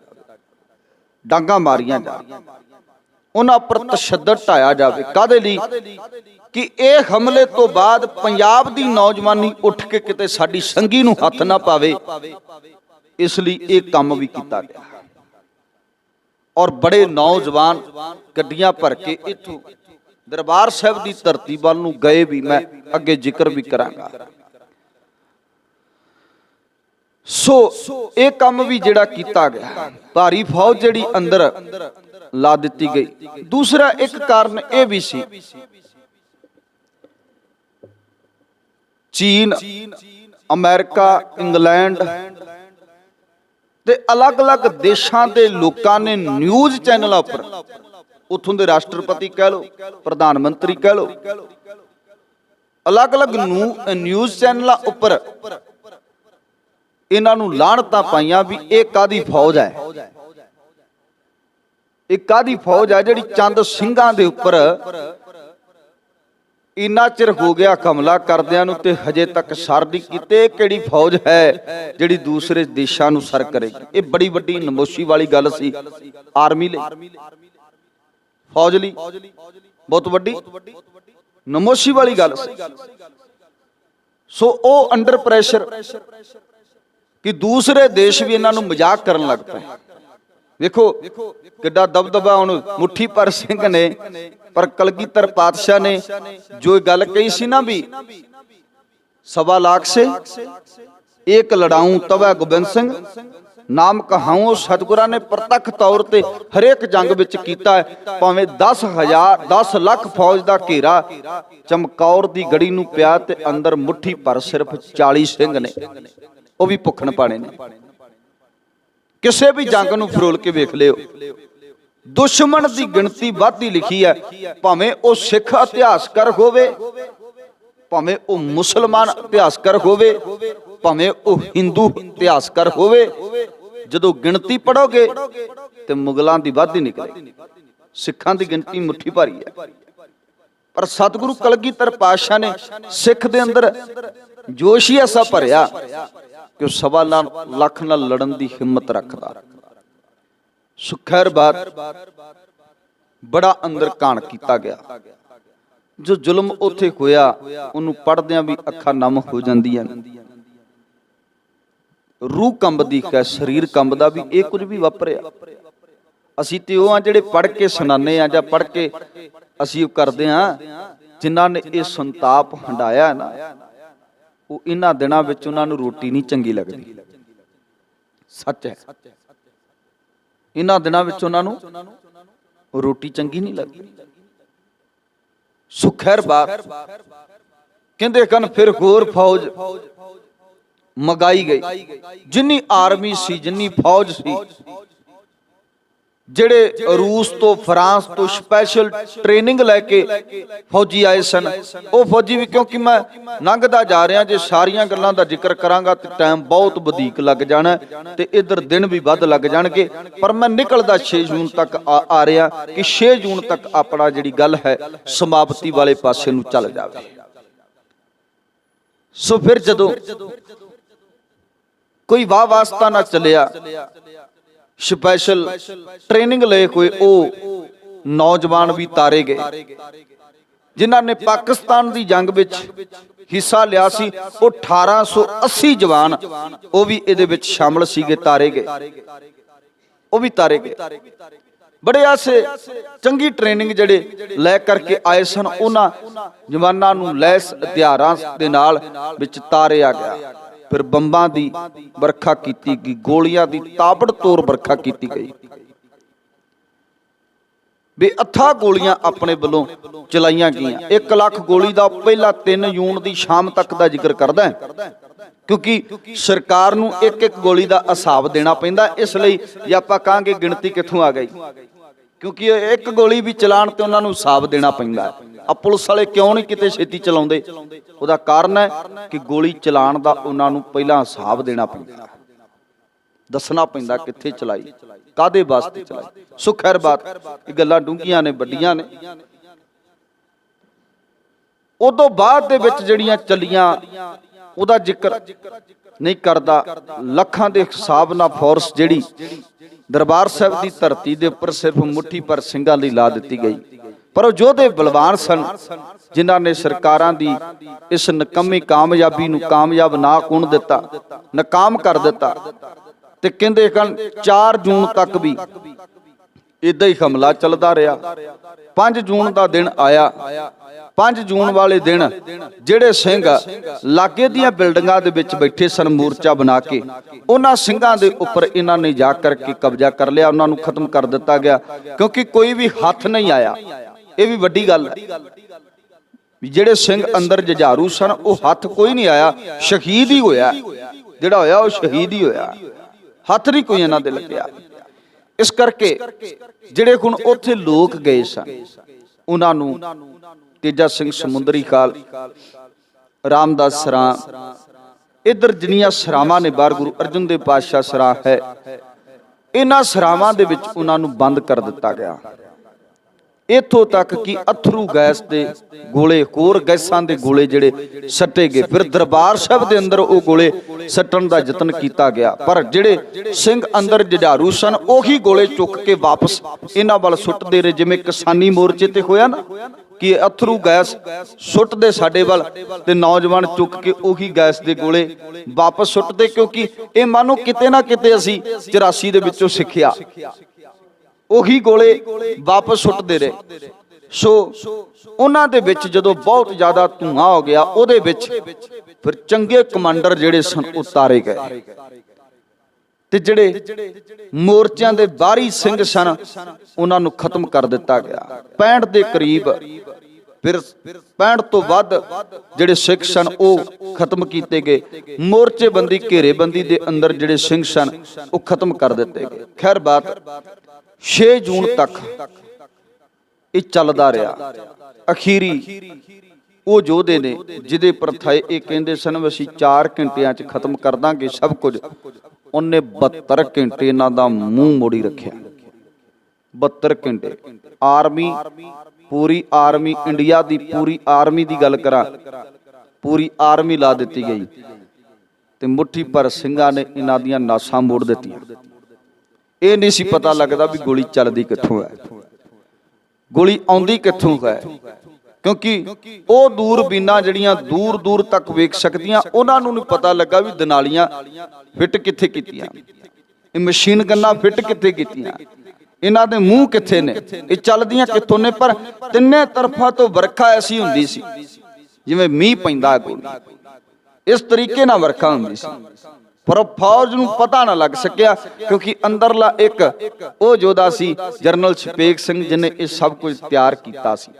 ਡਾਂਗਾ ਮਾਰੀਆਂ ਜਾਣ, ਉਹਨਾਂ ਉੱਪਰ ਤਸ਼ੱਦਦ ਢਾਇਆ ਜਾਵੇ। ਕਾਹਦੇ ਲਈ? ਕਿ ਇਹ ਹਮਲੇ ਤੋਂ ਬਾਅਦ ਪੰਜਾਬ ਦੀ ਨੌਜਵਾਨੀ ਉੱਠ ਕੇ ਕਿਤੇ ਸਾਡੀ ਸੰਗੀ ਨੂੰ ਹੱਥ ਨਾ ਪਾਵੇ। ਇਸ ਲਈ ਇਹ ਕੰਮ ਵੀ ਕੀਤਾ ਗਿਆ। ਔਰ ਬੜੇ ਨੌਜਵਾਨ ਗੱਡੀਆਂ ਭਰ ਕੇ ਇੱਥੋਂ ਦਰਬਾਰ ਸਾਹਿਬ ਦੀ ਧਰਤੀ ਵੱਲ ਨੂੰ ਗਏ ਵੀ, ਮੈਂ ਅੱਗੇ ਜ਼ਿਕਰ ਵੀ ਕਰਾਂਗਾ। ਸੋ ਇਹ ਕੰਮ ਵੀ ਜਿਹੜਾ ਕੀਤਾ ਗਿਆ, ਭਾਰੀ ਫੌਜ ਜਿਹੜੀ ਅੰਦਰ ਲਾ ਦਿੱਤੀ ਗਈ। ਦੂਸਰਾ ਇੱਕ ਕਾਰਨ ਇਹ ਵੀ ਸੀ, ਚੀਨ, ਅਮਰੀਕਾ, ਇੰਗਲੈਂਡ ਤੇ ਅਲੱਗ-ਅਲੱਗ ਦੇਸ਼ਾਂ ਦੇ ਲੋਕਾਂ ਨੇ ਨਿਊਜ਼ ਚੈਨਲਾਂ ਉੱਪਰ, ਉੱਥੋਂ ਦੇ ਰਾਸ਼ਟਰਪਤੀ ਕਹਿ ਲਓ, ਪ੍ਰਧਾਨ ਮੰਤਰੀ ਕਹਿ ਲਓ, ਅਲੱਗ-ਅਲੱਗ ਨਿਊਜ਼ ਚੈਨਲਾਂ ਉੱਪਰ ਇਹਨਾਂ ਨੂੰ ਲਾਹਣਤਾਂ ਪਾਈਆਂ ਵੀ ਇਹ ਕਾਹਦੀ ਫੌਜ ਹੈ, ਇਹ ਕਾਹਦੀ ਫੌਜ ਹੈ ਜਿਹੜੀ ਚੰਦ ਸਿੰਘਾਂ ਦੇ ਉੱਪਰ ਇੰਨਾ ਚਿਰ ਹੋ ਗਿਆ ਹਮਲਾ ਕਰਦਿਆਂ ਨੂੰ ਤੇ ਹਜੇ ਤੱਕ ਸਰ ਨਹੀਂ ਕੀਤੇ। ਇਹ ਕਿਹੜੀ ਫੌਜ ਹੈ ਜਿਹੜੀ ਦੂਸਰੇ ਦੇਸ਼ਾਂ ਨੂੰ ਸਰ ਕਰੇਗੀ। ਇਹ ਬੜੀ ਵੱਡੀ ਨਮੋਸ਼ੀ ਵਾਲੀ ਗੱਲ ਸੀ ਆਰਮੀ ਲਈ, ਫੌਜ ਲਈ ਬਹੁਤ ਵੱਡੀ ਨਮੋਸ਼ੀ ਵਾਲੀ ਗੱਲ ਸੀ। ਸੋ ਉਹ ਅੰਡਰ ਪ੍ਰੈਸ਼ਰ ਕਿ ਦੂਸਰੇ ਦੇਸ਼ ਵੀ ਇਹਨਾਂ ਨੂੰ ਮਜ਼ਾਕ ਕਰਨ ਲੱਗ ਪਏ। ਵੇਖੋ ਕਿੱਡਾ ਦਬਦਬਾ ਹੁਣ ਮੁੱਠੀ ਭਰ ਸਿੰਘ ਨੇ, ਪਰ ਕਲਗੀਧਰ ਪਾਤਸ਼ਾਹ ਨੇ ਜੋ ਗੱਲ ਕਹੀ ਸੀ ਨਾ ਵੀ 1.25 लाख से एक लड़ाऊं तवै गोबिंद सिंह नाम कहाऊं, सतगुਰਾਂ ਨੇ ਪ੍ਰਤੱਖ ਤੌਰ ਤੇ ਹਰੇਕ ਜੰਗ ਵਿੱਚ ਕੀਤਾ ਹੈ। ਭਾਵੇਂ 10 ਲੱਖ ਫੌਜ ਦਾ ਘੇਰਾ ਚਮਕੌਰ ਦੀ ਗੜੀ ਨੂੰ ਪਿਆ ਤੇ ਅੰਦਰ ਮੁੱਠੀ ਭਰ ਸਿਰਫ 40 ਸਿੰਘ ਨੇ, ਉਹ ਵੀ ਭੁੱਖਣ ਪਾਣੇ ਨੇ। ਕਿਸੇ ਵੀ ਜੰਗ ਨੂੰ ਫਰੋਲ ਕੇ ਵੇਖ ਲਿਓ, ਦੁਸ਼ਮਣ ਦੀ ਗਿਣਤੀ ਵੱਧਦੀ ਲਿਖੀ ਹੈ। ਭਾਵੇਂ ਉਹ ਸਿੱਖ ਇਤਿਹਾਸਕਾਰ ਹੋਵੇ, ਭਾਵੇਂ ਉਹ ਮੁਸਲਮਾਨ ਇਤਿਹਾਸਕਾਰ ਹੋਵੇ, ਭਾਵੇਂ ਉਹ ਹਿੰਦੂ ਇਤਿਹਾਸਕਾਰ ਹੋਵੇ, ਜਦੋਂ ਗਿਣਤੀ ਪੜੋਗੇ ਤੇ ਮੁਗਲਾਂ ਦੀ ਵੱਧ ਹੀ ਨਿਕਲੇ, ਸਿੱਖਾਂ ਦੀ ਗਿਣਤੀ ਮੁੱਠੀ ਭਾਰੀ ਹੈ। ਪਰ ਸਤਿਗੁਰੂ ਕਲਗੀਧਰ ਪਾਤਸ਼ਾਹ ਨੇ ਸਿੱਖ ਦੇ ਅੰਦਰ ਜੋਸ਼ ਹੀ ਐਸਾ ਭਰਿਆ ਕਿ ਉਹ 1.25 ਲੱਖ ਨਾਲ ਲੜਨ ਦੀ ਹਿੰਮਤ ਰੱਖਦਾ। ਸੁਖੈਰ ਬਾਤ ਬੜਾ ਅੰਦਰ ਕਾਣ ਕੀਤਾ ਗਿਆ। ਜੋ ਜ਼ੁਲਮ ਉੱਥੇ ਹੋਇਆ ਉਹਨੂੰ ਪੜਦਿਆਂ ਵੀ ਅੱਖਾਂ ਨਮ ਹੋ ਜਾਂਦੀਆਂ, ਰੂਹ ਕੰਬਦੀ ਹੈ, ਸਰੀਰ ਕੰਬਦਾ ਵੀ ਇਹ ਕੁਝ ਵੀ ਵਾਪਰਿਆ। ਅਸੀਂ ਤੇ ਉਹ ਆ ਜਿਹੜੇ ਪੜ੍ਹ ਕੇ ਸੁਣਾਉਂਦੇ ਆ ਜਾਂ ਪੜ੍ਹ ਕੇ ਅਸੀਂ ਉਹ ਕਰਦੇ ਆ, ਜਿਨ੍ਹਾਂ ਨੇ ਇਹ ਸੰਤਾਪ ਹੰਡਾਇਆ ਨਾ, ਉਹ ਇਹਨਾਂ ਦਿਨਾਂ ਵਿੱਚ ਉਹਨਾਂ ਨੂੰ ਰੋਟੀ ਨਹੀਂ ਚੰਗੀ ਲੱਗਦੀ। ਸੱਚ ਹੈ, ਇਹਨਾਂ ਦਿਨਾਂ ਵਿੱਚ ਉਹਨਾਂ ਨੂੰ ਰੋਟੀ ਚੰਗੀ ਨਹੀਂ ਲੱਗਦੀ। ਸੁਖੈਰ ਬਾਤ ਕਹਿੰਦੇ ਕਨ ਫਿਰ ਹੋਰ ਫੌਜ ਮਗਾਈ ਗਈ। ਜਿੰਨੀ ਆਰਮੀ ਸੀ, ਜਿੰਨੀ ਫੌਜ ਸੀ, ਜਿਹੜੇ ਰੂਸ ਤੋਂ ਫਰਾਂਸ ਤੋਂ ਸਪੈਸ਼ਲ ਟ੍ਰੇਨਿੰਗ ਲੈ ਕੇ ਫੌਜੀ ਆਏ ਸਨ, ਉਹ ਫੌਜੀ ਵੀ, ਕਿਉਂਕਿ ਮੈਂ ਲੰਘਦਾ ਜਾ ਰਿਹਾ, ਜੇ ਸਾਰੀਆਂ ਗੱਲਾਂ ਦਾ ਜ਼ਿਕਰ ਕਰਾਂਗਾ ਤੇ ਟਾਈਮ ਬਹੁਤ ਵਧੇਕ ਲੱਗ ਜਾਣਾ ਤੇ ਇਧਰ ਦਿਨ ਵੀ ਵੱਧ ਲੱਗ ਜਾਣਗੇ। ਪਰ ਮੈਂ ਨਿਕਲਦਾ 6 ਜੂਨ ਤੱਕ ਆ ਰਿਹਾ ਕਿ 6 ਜੂਨ ਤੱਕ ਆਪਣਾ ਜਿਹੜੀ ਗੱਲ ਹੈ ਸਮਾਪਤੀ ਵਾਲੇ ਪਾਸੇ ਨੂੰ ਚੱਲ ਜਾਵੇ। ਸੋ ਫਿਰ ਜਦੋਂ ਕੋਈ ਵਾਹ ਵਾਸਤਾ ਨਾ ਚੱਲਿਆ, ਸਪੈਸ਼ਲ ਟ੍ਰੇਨਿੰਗ ਲਏ ਹੋਏ ਉਹ ਨੌਜਵਾਨ ਵੀ ਤਾਰੇ ਗਏ, ਜਿਨ੍ਹਾਂ ਨੇ ਪਾਕਿਸਤਾਨ ਦੀ ਜੰਗ ਵਿੱਚ ਹਿੱਸਾ ਲਿਆ ਸੀ। ਉਹ 1880 ਜਵਾਨ ਉਹ ਵੀ ਇਹਦੇ ਵਿੱਚ ਸ਼ਾਮਲ ਸੀਗੇ, ਤਾਰੇ ਗਏ, ਉਹ ਵੀ ਤਾਰੇ ਗਏ। ਬੜੇ ਆਸੇ ਚੰਗੀ ਟ੍ਰੇਨਿੰਗ ਜਿਹੜੇ ਲੈ ਕਰਕੇ ਆਏ ਸਨ, ਉਹਨਾਂ ਜਵਾਨਾਂ ਨੂੰ ਲੈਸ ਹਥਿਆਰਾਂ ਦੇ ਨਾਲ ਵਿੱਚ ਤਾਰਿਆ ਗਿਆ। ਫਿਰ ਬੰਬਾਂ ਦੀ ਵਰਖਾ ਕੀਤੀ ਗਈ, ਗੋਲੀਆਂ ਦੀ ਤਾਬੜਤੋੜ ਵਰਖਾ ਕੀਤੀ ਗਈ। ਬੇਅਥਾ ਗੋਲੀਆਂ ਆਪਣੇ ਵੱਲੋਂ ਚਲਾਈਆਂ ਗਈਆਂ। 1 ਲੱਖ ਗੋਲੀ ਦਾ ਪਹਿਲਾ 3 ਜੂਨ ਦੀ ਸ਼ਾਮ ਤੱਕ ਦਾ ਜ਼ਿਕਰ ਕਰਦਾ ਹੈ, ਕਿਉਂਕਿ ਸਰਕਾਰ ਨੂੰ ਇੱਕ ਇੱਕ ਗੋਲੀ ਦਾ ਹਿਸਾਬ ਦੇਣਾ ਪੈਂਦਾ। ਇਸ ਲਈ ਜੇ ਆਪਾਂ ਕਹਾਂਗੇ ਗਿਣਤੀ ਕਿੱਥੋਂ ਆ ਗਈ, ਕਿਉਂਕਿ ਇੱਕ ਗੋਲੀ ਵੀ ਚਲਾਉਣ ਤੇ ਉਹਨਾਂ ਨੂੰ ਹਿਸਾਬ ਦੇਣਾ ਪੈਂਦਾ। ਆ ਪੁਲਿਸ ਵਾਲੇ ਕਿਉਂ ਨਹੀਂ ਕਿਤੇ ਛੇਤੀ ਚਲਾਉਂਦੇ? ਉਹਦਾ ਕਾਰਨ ਹੈ ਕਿ ਗੋਲੀ ਚਲਾਉਣ ਦਾ ਉਹਨਾਂ ਨੂੰ ਪਹਿਲਾਂ ਹਿਸਾਬ ਦੇਣਾ ਪੈਂਦਾ, ਦੱਸਣਾ ਪੈਂਦਾ ਕਿੱਥੇ ਚਲਾਈ, ਕਾਹਦੇ ਵਾਸਤੇ ਚਲਾਈ। ਸੋ ਖੈਰ ਬਾਤ, ਇਹ ਗੱਲਾਂ ਡੂੰਘੀਆਂ ਨੇ, ਵੱਡੀਆਂ ਨੇ। ਉਦੋਂ ਬਾਅਦ ਦੇ ਵਿੱਚ ਜਿਹੜੀਆਂ ਚੱਲੀਆਂ ਉਹਦਾ ਜ਼ਿਕਰ ਨਹੀਂ ਕਰਦਾ। ਲੱਖਾਂ ਦੇ ਹਿਸਾਬ ਨਾਲ ਫੋਰਸ ਜਿਹੜੀ ਦਰਬਾਰ ਸਾਹਿਬ ਦੀ ਧਰਤੀ ਦੇ ਉੱਪਰ ਸਿਰਫ ਮੁੱਠੀ ਭਰ ਸਿੰਘਾਂ ਲਈ ਲਾ ਦਿੱਤੀ ਗਈ। ਪਰ ਉਹ ਯੋਧੇ ਬਲਵਾਨ ਸਨ, ਜਿਨ੍ਹਾਂ ਨੇ ਸਰਕਾਰਾਂ ਦੀ ਇਸ ਨਕੰਮੀ ਕਾਮਯਾਬੀ ਨੂੰ ਕਾਮਯਾਬ ਨਾ ਹੋਣ ਦਿੱਤਾ, ਨਾਕਾਮ ਕਰ ਦਿੱਤਾ। ਤੇ ਕਹਿੰਦੇ ਹਨ 4 ਜੂਨ ਤੱਕ ਵੀ ਇਦਾਂ ਹੀ ਹਮਲਾ ਚੱਲਦਾ ਰਿਹਾ। 5 ਜੂਨ ਦਾ ਦਿਨ ਆਇਆ। 5 ਜੂਨ ਵਾਲੇ ਦਿਨ ਜਿਹੜੇ ਸਿੰਘ ਲਾਗੇ ਦੀਆਂ ਬਿਲਡਿੰਗਾਂ ਦੇ ਵਿੱਚ ਬੈਠੇ ਸਨ ਮੋਰਚਾ ਬਣਾ ਕੇ, ਉਹਨਾਂ ਸਿੰਘਾਂ ਦੇ ਉੱਪਰ ਇਹਨਾਂ ਨੇ ਜਾ ਕਰਕੇ ਕਬਜ਼ਾ ਕਰ ਲਿਆ, ਉਹਨਾਂ ਨੂੰ ਖਤਮ ਕਰ ਦਿੱਤਾ ਗਿਆ। ਕਿਉਂਕਿ ਕੋਈ ਵੀ ਹੱਥ ਨਹੀਂ ਆਇਆ। ਇਹ ਵੀ ਵੱਡੀ ਗੱਲ ਹੈ ਵੀ ਜਿਹੜੇ ਸਿੰਘ ਅੰਦਰ ਜੁਝਾਰੂ ਸਨ, ਉਹ ਹੱਥ ਕੋਈ ਨਹੀਂ ਆਇਆ, ਸ਼ਹੀਦ ਹੀ ਹੋਇਆ। ਜਿਹੜਾ ਹੋਇਆ ਉਹ ਸ਼ਹੀਦ ਹੀ ਹੋਇਆ। ਹੱਥ ਨਹੀਂ ਕੋਈ ਇਹਨਾਂ ਦੇ ਲੱਗਿਆ। ਇਸ ਕਰਕੇ ਜਿਹੜੇ ਹੁਣ ਉੱਥੇ ਲੋਕ ਗਏ ਸਨ ਉਹਨਾਂ ਨੂੰ ਤੇਜਾ ਸਿੰਘ ਸਮੁੰਦਰੀ ਕਾਲ, ਰਾਮਦਾਸ ਸਰਾਂ, ਇੱਧਰ ਜਿੰਨੀਆਂ ਸਰਾਵਾਂ ਨੇ ਬਾਹਰ ਗੁਰੂ ਅਰਜਨ ਦੇਵ ਪਾਤਸ਼ਾਹ ਸਰਾਂ ਹੈ, ਇਹਨਾਂ ਸਰਾਵਾਂ ਦੇ ਵਿੱਚ ਉਹਨਾਂ ਨੂੰ ਬੰਦ ਕਰ ਦਿੱਤਾ ਗਿਆ। ਇੱਥੋਂ ਤੱਕ ਕਿ ਅਥਰੂ ਗੈਸ ਦੇ ਗੋਲੇ, ਹੋਰ ਗੈਸਾਂ ਦੇ ਗੋਲੇ ਜਿਹੜੇ ਸੱਟੇ ਗਏ। ਫਿਰ ਦਰਬਾਰ ਸਾਹਿਬ ਦੇ ਅੰਦਰ ਉਹ ਗੋਲੇ ਸੱਟਣ ਦਾ ਯਤਨ ਕੀਤਾ ਗਿਆ, ਪਰ ਜਿਹੜੇ ਸਿੰਘ ਅੰਦਰ ਜੁਝਾਰੂ ਸਨ ਉਹੀ ਗੋਲੇ ਚੁੱਕ ਕੇ ਵਾਪਸ ਇਹਨਾਂ ਵੱਲ ਸੁੱਟਦੇ ਰਹੇ। ਜਿਵੇਂ ਕਿਸਾਨੀ ਮੋਰਚੇ ਤੇ ਹੋਇਆ ਨਾ ਕਿ ਅਥਰੂ ਗੈਸ ਸੁੱਟਦੇ ਸਾਡੇ ਵੱਲ ਤੇ ਨੌਜਵਾਨ ਚੁੱਕ ਕੇ ਉਹੀ ਗੈਸ ਦੇ ਗੋਲੇ ਵਾਪਸ ਸੁੱਟਦੇ, ਕਿਉਂਕਿ ਇਹ ਮਾਨੋ ਕਿਤੇ ਨਾ ਕਿਤੇ ਅਸੀਂ 84 ਦੇ ਵਿੱਚੋਂ ਸਿੱਖਿਆ। ਉਹੀ ਗੋਲੇ ਵਾਪਸ ਸੁੱਟਦੇ ਰਹੇ। ਸੋ ਉਹਨਾਂ ਦੇ ਵਿੱਚ ਜਦੋਂ ਬਹੁਤ ਜ਼ਿਆਦਾ ਧੂਆਂ ਹੋ ਗਿਆ, ਉਹਦੇ ਵਿੱਚ ਫਿਰ ਚੰਗੇ ਕਮਾਂਡਰ ਜਿਹੜੇ ਸਨ ਉਤਾਰੇ ਗਏ ਤੇ ਜਿਹੜੇ ਮੋਰਚਿਆਂ ਦੇ ਬਾਹਰੀ ਸਿੰਘ ਸਨ ਉਹਨਾਂ ਨੂੰ ਖਤਮ ਕਰ ਦਿੱਤਾ ਗਿਆ। 65 ਦੇ ਕਰੀਬ, ਫਿਰ 65 ਤੋਂ ਵੱਧ ਜਿਹੜੇ ਸਿੱਖ ਸਨ ਉਹ ਖਤਮ ਕੀਤੇ ਗਏ। ਮੋਰਚੇਬੰਦੀ, ਘੇਰੇਬੰਦੀ ਦੇ ਅੰਦਰ ਜਿਹੜੇ ਸਿੰਘ ਸਨ ਉਹ ਖਤਮ ਕਰ ਦਿੱਤੇ ਗਏ। ਖੈਰ ਬਾਤ 6 ਜੂਨ ਤੱਕ ਇਹ ਚੱਲਦਾ ਰਿਹਾ। ਅਖੀਰੀ ਉਹ ਯੋਧੇ ਨੇ ਜਿਹਦੇ ਪ੍ਰਥਾਏ ਇਹ ਕਹਿੰਦੇ ਸਨ ਵੀ ਅਸੀਂ 4 ਘੰਟਿਆਂ 'ਚ ਖਤਮ ਕਰ ਦਾਂਗੇ ਸਭ ਕੁਝ, ਉਹਨੇ 72 ਘੰਟੇ ਇਹਨਾਂ ਦਾ ਮੂੰਹ ਮੋੜੀ ਰੱਖਿਆ। 72 ਘੰਟੇ ਆਰਮੀ, ਪੂਰੀ ਆਰਮੀ, ਇੰਡੀਆ ਦੀ ਪੂਰੀ ਆਰਮੀ ਦੀ ਗੱਲ ਕਰਾਂ, ਪੂਰੀ ਆਰਮੀ ਲਾ ਦਿੱਤੀ ਗਈ ਤੇ ਮੁੱਠੀ ਭਰ ਸਿੰਘਾਂ ਨੇ ਇਹਨਾਂ ਦੀਆਂ ਨਾਸਾਂ ਮੋੜ ਦਿੱਤੀਆਂ। ਇਹ ਨਹੀਂ ਸੀ ਪਤਾ ਲੱਗਦਾ ਵੀ ਗੋਲੀ ਚੱਲਦੀ ਕਿੱਥੋਂ ਹੈ, ਗੋਲੀ ਆਉਂਦੀ ਕਿੱਥੋਂ ਹੈ, ਕਿਉਂਕਿ ਉਹ ਦੂਰਬੀਨਾਂ ਜਿਹੜੀਆਂ ਦੂਰ ਦੂਰ ਤੱਕ ਵੇਖ ਸਕਦੀਆਂ ਉਹਨਾਂ ਨੂੰ ਨਹੀਂ ਪਤਾ ਲੱਗਾ ਵੀ ਦਨਾਲੀਆਂ ਫਿੱਟ ਕਿੱਥੇ ਕੀਤੀਆਂ, ਇਹ ਮਸ਼ੀਨ ਗੰਨਾਂ ਫਿੱਟ ਕਿੱਥੇ ਕੀਤੀਆਂ, ਇਹਨਾਂ ਦੇ ਮੂੰਹ ਕਿੱਥੇ ਨੇ, ਇਹ ਚੱਲਦੀਆਂ ਕਿੱਥੋਂ ਨੇ। ਪਰ ਤਿੰਨੇ ਤਰਫਾਂ ਤੋਂ ਵਰਖਾ ਐਸੀ ਹੁੰਦੀ ਸੀ ਜਿਵੇਂ ਮੀਂਹ ਪੈਂਦਾ, ਕੋਈ ਇਸ ਤਰੀਕੇ ਨਾਲ ਵਰਖਾ ਹੁੰਦੀ ਸੀ, ਪਰ ਫੌਜ ਨੂੰ ਪਤਾ ਨਾ ਲੱਗ ਸਕਿਆ ਕਿਉਂਕਿ ਅੰਦਰਲਾ ਇੱਕ ਉਹ ਯੋਧਾ ਸੀ ਜਰਨਲ ਸ਼ਪੇਕ ਸਿੰਘ, ਜਿਹਨੇ ਇਹ ਸਭ ਕੁਝ ਤਿਆਰ ਕੀਤਾ ਸੀ,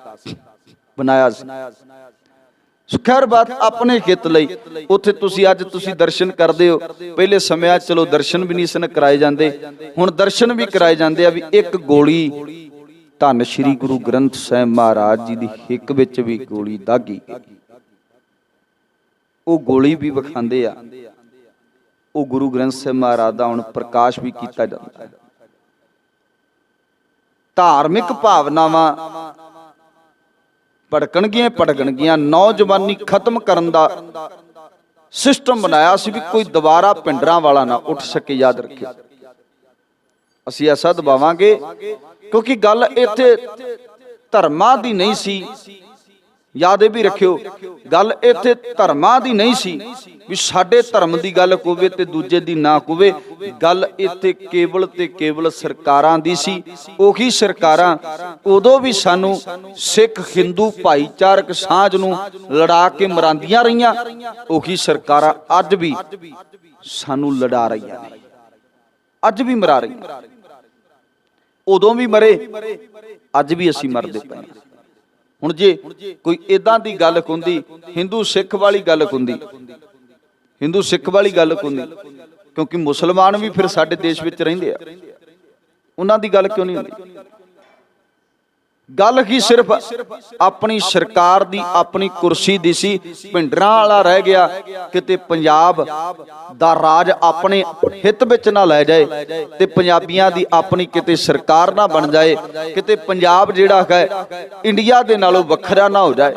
ਬਣਾਇਆ ਸੀ। ਖੈਰ ਬਾਤ ਆਪਣੇ ਹਿੱਤ ਲਈ ਉੱਥੇ ਅੱਜ ਤੁਸੀਂ ਦਰਸ਼ਨ ਕਰਦੇ ਹੋ। ਪਹਿਲੇ ਸਮਿਆਂ ਚਲੋ ਦਰਸ਼ਨ ਵੀ ਨਹੀਂ ਸਨ ਕਰਾਏ ਜਾਂਦੇ, ਹੁਣ ਦਰਸ਼ਨ ਵੀ ਕਰਾਏ ਜਾਂਦੇ ਆ। ਵੀ ਇੱਕ ਗੋਲੀ ਧੰਨ ਸ਼੍ਰੀ ਗੁਰੂ ਗ੍ਰੰਥ ਸਾਹਿਬ ਮਹਾਰਾਜ ਜੀ ਦੀ ਹਿੱਕ ਵਿੱਚ ਵੀ ਗੋਲੀ ਦਾਗੀ, ਉਹ ਗੋਲੀ ਵੀ ਵਿਖਾਉਂਦੇ ਆ। ਉਹ ਗੁਰੂ ਗ੍ਰੰਥ ਸਾਹਿਬ ਮਹਾਰਾਜ ਦਾ ਹੁਣ ਪ੍ਰਕਾਸ਼ ਵੀ ਕੀਤਾ ਜਾਂਦਾ ਹੈ। ਧਾਰਮਿਕ ਭਾਵਨਾਵਾਂ ਭੜਕਣਗੀਆਂ, ਨੌਜਵਾਨੀ ਖਤਮ ਕਰਨ ਦਾ ਸਿਸਟਮ ਬਣਾਇਆ ਸੀ ਵੀ ਕੋਈ ਦੁਬਾਰਾ ਪਿੰਡਰਾਂ ਵਾਲਾ ਨਾ ਉੱਠ ਸਕੇ। ਯਾਦ ਰੱਖਿਓ, ਅਸੀਂ ਐਸਾ ਦਬਾਵਾਂਗੇ ਕਿਉਂਕਿ ਗੱਲ ਇੱਥੇ ਧਰਮਾਂ ਦੀ ਨਹੀਂ ਸੀ। ਯਾਦ ਇਹ ਵੀ ਰੱਖਿਓ, ਗੱਲ ਇੱਥੇ ਧਰਮਾਂ ਦੀ ਨਹੀਂ ਸੀ ਵੀ ਸਾਡੇ ਧਰਮ ਦੀ ਗੱਲ ਹੋਵੇ ਤੇ ਦੂਜੇ ਦੀ ਨਾ ਹੋਵੇ। ਗੱਲ ਇੱਥੇ ਕੇਵਲ ਤੇ ਕੇਵਲ ਸਰਕਾਰਾਂ ਦੀ ਸੀ। ਉਹੀ ਸਰਕਾਰਾਂ ਉਦੋਂ ਵੀ ਸਾਨੂੰ ਸਿੱਖ ਹਿੰਦੂ ਭਾਈਚਾਰਕ ਸਾਂਝ ਨੂੰ ਲੜਾ ਕੇ ਮਰਾਂਦੀਆਂ ਰਹੀਆਂ, ਉਹੀ ਸਰਕਾਰਾਂ ਅੱਜ ਵੀ ਸਾਨੂੰ ਲੜਾ ਰਹੀਆਂ ਨੇ, ਅੱਜ ਵੀ ਮਰਾ ਰਹੀਆਂ। ਉਦੋਂ ਵੀ ਮਰੇ, ਅੱਜ ਵੀ ਅਸੀਂ ਮਰਦੇ ਪਏ। ਹੁਣ ਜੇ ਕੋਈ ਇਦਾਂ ਦੀ ਗੱਲ ਹੁੰਦੀ, ਹਿੰਦੂ ਸਿੱਖ ਵਾਲੀ ਗੱਲ ਹੁੰਦੀ, ਹਿੰਦੂ ਸਿੱਖ ਵਾਲੀ ਗੱਲ ਹੁੰਦੀ, ਕਿਉਂਕਿ ਮੁਸਲਮਾਨ ਵੀ ਫਿਰ ਸਾਡੇ ਦੇਸ਼ ਵਿੱਚ ਰਹਿੰਦੇ ਆ, ਉਹਨਾਂ ਦੀ ਗੱਲ ਕਿਉਂ ਨਹੀਂ ਹੁੰਦੀ? ਗੱਲ ਹੀ ਸਿਰਫ ਆਪਣੀ ਸਰਕਾਰ ਦੀ, ਆਪਣੀ ਕੁਰਸੀ ਦੀ ਸੀ। ਭਿੰਡਰਾਂ ਵਾਲਾ ਰਹਿ ਗਿਆ, ਕਿਤੇ ਪੰਜਾਬ ਦਾ ਰਾਜ ਆਪਣੇ ਹਿੱਤ ਵਿੱਚ ਨਾ ਲੈ ਜਾਏ ਤੇ ਪੰਜਾਬੀਆਂ ਦੀ ਆਪਣੀ ਕਿਤੇ ਸਰਕਾਰ ਨਾ ਬਣ ਜਾਏ, ਕਿਤੇ ਪੰਜਾਬ ਜਿਹੜਾ ਹੈ ਇੰਡੀਆ ਦੇ ਨਾਲੋਂ ਵੱਖਰਾ ਨਾ ਹੋ ਜਾਏ,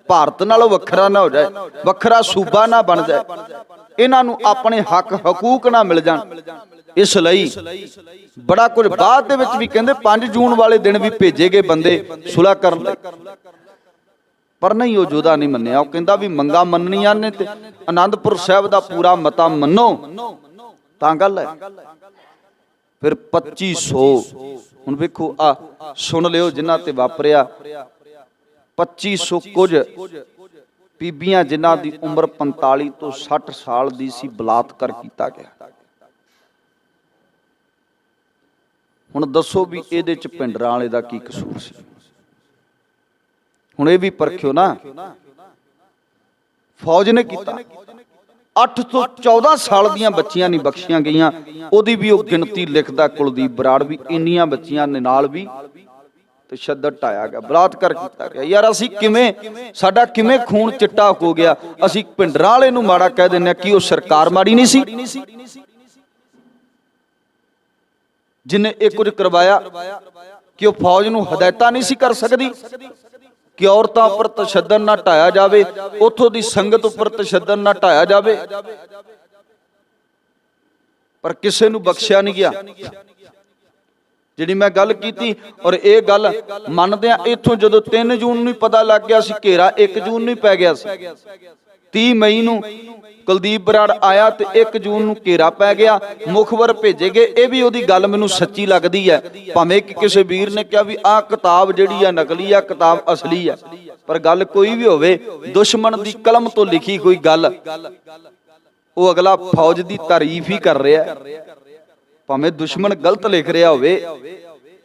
ਭਾਰਤ ਨਾਲੋਂ ਵੱਖਰਾ ਨਾ ਹੋ ਜਾਏ, ਵੱਖਰਾ ਸੂਬਾ ਨਾ ਬਣ ਜਾਏ, ਇਹਨਾਂ ਨੂੰ ਆਪਣੇ ਹੱਕ ਹਕੂਕ ਨਾ ਮਿਲ ਜਾਣ। ਇਸ ਲਈ ਬੜਾ ਕੁਝ ਬਾਅਦ ਦੇ ਵਿੱਚ ਵੀ ਕਹਿੰਦੇ 5 ਜੂਨ ਵਾਲੇ ਦਿਨ ਵੀ ਭੇਜੇ ਗਏ ਬੰਦੇ ਸੁਲ੍ਹਾ ਕਰਨ ਲਈ, ਪਰ ਨਹੀਂ, ਉਹ ਯੋਧਾ ਨਹੀਂ ਮੰਨਿਆ। ਉਹ ਕਹਿੰਦਾ ਵੀ ਮੰਗਾਂ ਮੰਨਣੀਆਂ ਨੇ ਤੇ ਆਨੰਦਪੁਰ ਸਾਹਿਬ ਦਾ ਪੂਰਾ ਮਤਾ ਮੰਨੋ ਤਾਂ ਗੱਲ ਹੈ। ਫਿਰ 2500 ਹੁਣ ਵੇਖੋ, ਆ ਸੁਣ ਲਿਓ ਜਿਨ੍ਹਾਂ ਤੇ ਵਾਪਰਿਆ। 2500 ਕੁਝ ਬੀਬੀਆਂ ਜਿਨ੍ਹਾਂ ਦੀ ਉਮਰ 45 ਤੋਂ 60 ਸਾਲ ਦੀ ਸੀ, ਬਲਾਤਕਾਰ ਕੀਤਾ ਗਿਆ। ਹੁਣ ਦੱਸੋ ਵੀ ਇਹਦੇ ਚ ਭਿੰਡਰਾਂ ਵਾਲੇ ਦਾ ਕੀ ਕਸੂਰ ਸੀ? ਹੁਣ ਇਹ ਵੀ ਪਰਖਿਓ ਨਾ, ਫੌਜ ਨੇ ਕੀਤਾ, 8 ਤੋਂ 14 ਸਾਲ ਦੀਆਂ ਬੱਚੀਆਂ ਨਹੀਂ ਬਖਸ਼ੀਆਂ ਗਈਆਂ। ਉਹਦੀ ਵੀ ਉਹ ਗਿਣਤੀ ਲਿਖਦਾ ਕੁਲਦੀਪ ਬਰਾੜ ਵੀ, ਇੰਨੀਆਂ ਬੱਚੀਆਂ ਨੇ ਨਾਲ ਵੀ ਤਸ਼ੱਦਦ ਢਾਇਆ ਗਿਆ, ਬਲਾਤਕਾਰ ਕੀਤਾ ਗਿਆ। ਯਾਰ ਅਸੀਂ ਕਿਵੇਂ, ਸਾਡਾ ਕਿਵੇਂ ਖੂਨ ਚਿੱਟਾ ਹੋ ਗਿਆ? ਅਸੀਂ ਭਿੰਡਰਾਂ ਵਾਲੇ ਨੂੰ ਮਾੜਾ ਕਹਿ ਦਿੰਦੇ ਆ, ਕਿ ਉਹ ਸਰਕਾਰ ਮਾੜੀ ਨਹੀਂ ਸੀ ਜਿਨੇ ਇਹ ਕੁਝ ਕਰਵਾਇਆ? ਕਿ ਉਹ ਫੌਜ ਨੂੰ ਹਦਾਇਤਾਂ ਨਹੀਂ ਸੀ ਕਰ ਸਕਦੀ ਕਿ ਔਰਤਾਂ ਉੱਪਰ ਤਸ਼ੱਦਦ ਨਾ ਢਾਇਆ ਜਾਵੇ, ਉੱਥੋਂ ਦੀ ਸੰਗਤ ਉੱਪਰ ਤਸ਼ੱਦਦ ਨਾ ਢਾਇਆ ਜਾਵੇ? ਪਰ ਕਿਸੇ ਨੂੰ ਬਖਸ਼ਿਆ ਨਹੀਂ ਗਿਆ। ਜਿਹੜੀ ਮੈਂ ਗੱਲ ਕੀਤੀ, ਔਰ ਇਹ ਗੱਲ ਮੰਨਦੇ ਆ, ਇੱਥੋਂ ਜਦੋਂ 3 ਜੂਨ ਨੂੰ ਪਤਾ ਲੱਗ ਗਿਆ ਸੀ, ਘੇਰਾ 1 ਜੂਨ ਨੂੰ ਪੈ ਗਿਆ ਸੀ। 30 ਮਈ ਨੂੰ ਕੁਲਦੀਪ ਬਰਾੜ ਆਇਆ ਤੇ 1 ਜੂਨ ਨੂੰ ਘੇਰਾ ਪੈ ਗਿਆ, ਮੁਖਬਰ ਭੇਜੇ ਗਏ। ਇਹ ਵੀ ਉਹਦੀ ਗੱਲ ਮੈਨੂੰ ਸੱਚੀ ਲੱਗਦੀ ਹੈ, ਭਾਵੇਂ ਕਿ ਕਿਸੇ ਵੀਰ ਨੇ ਕਿਹਾ ਵੀ ਆਹ ਕਿਤਾਬ ਜਿਹੜੀ ਆ ਨਕਲੀ ਆ, ਕਿਤਾਬ ਅਸਲੀ ਆ। ਪਰ ਗੱਲ ਕੋਈ ਵੀ ਹੋਵੇ, ਦੁਸ਼ਮਣ ਦੀ ਕਲਮ ਤੋਂ ਲਿਖੀ ਕੋਈ ਗੱਲ, ਉਹ ਅਗਲਾ ਫੌਜ ਦੀ ਤਾਰੀਫ ਹੀ ਕਰ ਰਿਹਾ। ਭਾਵੇਂ ਦੁਸ਼ਮਣ ਗਲਤ ਲਿਖ ਰਿਹਾ ਹੋਵੇ,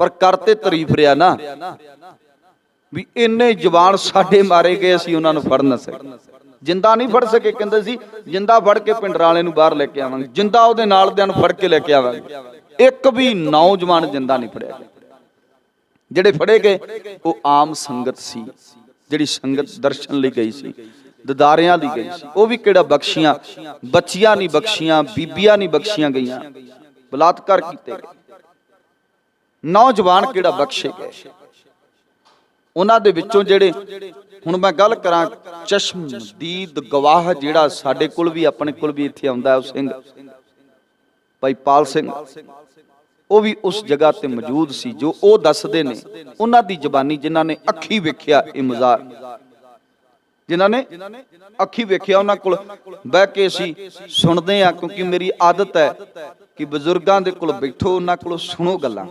ਪਰ ਕਰਤੇ ਤਾਰੀਫ ਰਿਹਾ ਨਾ, ਵੀ ਇੰਨੇ ਜਵਾਨ ਸਾਡੇ ਮਾਰੇ ਗਏ, ਅਸੀਂ ਉਹਨਾਂ ਨੂੰ ਫੜ ਨਾ ਸਕੇ। ਜਿੰਦਾ ਨਹੀਂ ਫੜ ਸਕੇ, ਕਹਿੰਦੇ ਸੀ ਜਿੰਦਾ ਫੜ ਕੇ ਭਿੰਡਰਾਂ ਵਾਲੇ ਨੂੰ ਬਾਹਰ ਲੈ ਕੇ ਆਵਾਂਗੇ, ਜਿੰਦਾ ਉਹਦੇ ਨਾਲ ਦਿਆਂ ਨੂੰ ਫੜ ਕੇ ਲੈ ਕੇ ਆਵਾਂਗੇ। ਇੱਕ ਵੀ ਨੌਜਵਾਨ ਜਿੰਦਾ ਨਹੀਂ ਫੜਿਆ ਗਿਆ। ਜਿਹੜੇ ਫੜੇ ਗਏ ਉਹ ਆਮ ਸੰਗਤ ਸੀ, ਜਿਹੜੀ ਸੰਗਤ ਦਰਸ਼ਨ ਲਈ ਗਈ ਸੀ, ਦਦਾਰਿਆਂ ਲਈ ਗਈ ਸੀ। ਉਹ ਵੀ ਕਿਹੜਾ ਬਖਸ਼ੀਆਂ? ਬੱਚੀਆਂ ਨਹੀਂ ਬਖਸ਼ੀਆਂ, ਬੀਬੀਆਂ ਨਹੀਂ ਬਖਸ਼ੀਆਂ ਗਈਆਂ, ਬਲਾਤਕਾਰ ਕੀਤੇ ਗਏ। ਨੌਜਵਾਨ ਕਿਹੜਾ ਬਖਸ਼ੇ ਗਏ? ਉਹਨਾਂ ਦੇ ਵਿੱਚੋਂ ਜਿਹੜੇ, ਹੁਣ ਮੈਂ ਗੱਲ ਕਰਾਂ, ਚਸ਼ਮਦੀਦ ਗਵਾਹ ਜਿਹੜਾ ਸਾਡੇ ਕੋਲ ਵੀ, ਆਪਣੇ ਕੋਲ ਵੀ ਇੱਥੇ ਆਉਂਦਾ, ਉਹ ਸਿੰਘ ਭਾਈ ਪਾਲ ਸਿੰਘ, ਉਹ ਵੀ ਉਸ ਜਗ੍ਹਾ ਤੇ ਮੌਜੂਦ ਸੀ। ਜੋ ਉਹ ਦੱਸਦੇ ਨੇ, ਉਹਨਾਂ ਦੀ ਜ਼ਬਾਨੀ, ਜਿਨ੍ਹਾਂ ਨੇ ਅੱਖੀ ਵੇਖਿਆ ਇਹ ਮਜ਼ਾਰ, ਜਿਨ੍ਹਾਂ ਨੇ ਅੱਖੀ ਵੇਖਿਆ, ਉਹਨਾਂ ਕੋਲ ਬਹਿ ਕੇ ਅਸੀਂ ਸੁਣਦੇ ਆ। ਕਿਉਂਕਿ ਮੇਰੀ ਆਦਤ ਹੈ ਕਿ ਬਜ਼ੁਰਗਾਂ ਦੇ ਕੋਲ ਬੈਠੋ, ਉਹਨਾਂ ਕੋਲੋਂ ਸੁਣੋ ਗੱਲਾਂ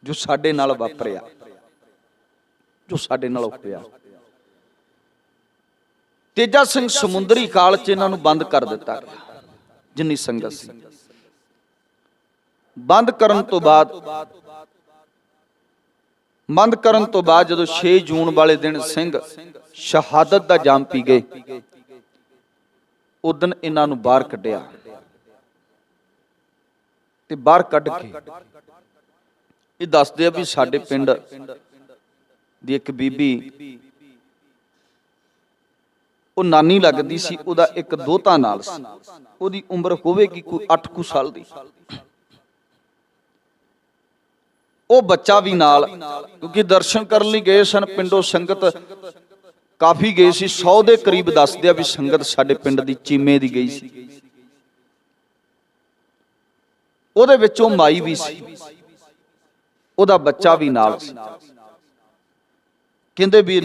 ਜੋ ਸਾਡੇ ਨਾਲ ਵਾਪਰਿਆ, ਜੋ ਸਾਡੇ ਨਾਲ ਹੋਇਆ। ਤੇਜਾ ਸਿੰਘ ਸਮੁੰਦਰੀ ਕਾਲ ਚ ਇਹਨਾਂ ਨੂੰ ਬੰਦ ਕਰ ਦਿੱਤਾ ਗਿਆ, ਜਿੰਨੀ ਸੰਗਤ ਸੀ। ਬੰਦ ਕਰਨ ਤੋਂ ਬਾਅਦ ਜਦੋਂ 6 ਜੂਨ ਵਾਲੇ ਦਿਨ ਸਿੰਘ ਸ਼ਹਾਦਤ ਦਾ ਜਾਮ ਪੀ ਗਏ, ਉਦੋਂ ਇਹਨਾਂ ਨੂੰ ਬਾਹਰ ਕੱਢਿਆ। ਤੇ ਬਾਹਰ ਕੱਢ ਕੇ ਇਹ ਦੱਸਦੇ ਆ ਵੀ ਸਾਡੇ ਪਿੰਡ ਦੀ ਇੱਕ ਬੀਬੀ, ਉਹ ਨਾਨੀ ਲੱਗਦੀ ਸੀ, ਉਹਦਾ ਇੱਕ ਦੋਹਤਾ ਨਾਲ ਸੀ। ਉਹਦੀ ਉਮਰ ਹੋਵੇਗੀ ਕੋਈ 8 ਕੁ ਸਾਲ ਦੀ। ਉਹ ਬੱਚਾ ਵੀ ਨਾਲ, ਕਿਉਂਕਿ ਦਰਸ਼ਨ ਕਰਨ ਲਈ ਗਏ ਸਨ, ਪਿੰਡੋਂ ਸੰਗਤ ਕਾਫੀ ਗਏ ਸੀ, 100 ਦੇ ਕਰੀਬ ਦੱਸਦੇ ਆ ਵੀ ਸੰਗਤ ਸਾਡੇ ਪਿੰਡ ਦੀ ਚੀਮੇ ਦੀ ਗਈ ਸੀ। ਉਹਦੇ ਵਿੱਚੋਂ ਮਾਈ ਵੀ ਸੀ, ਉਹਦਾ ਬੱਚਾ ਵੀ ਨਾਲ ਸੀ। ਕਹਿੰਦੇ ਵੀ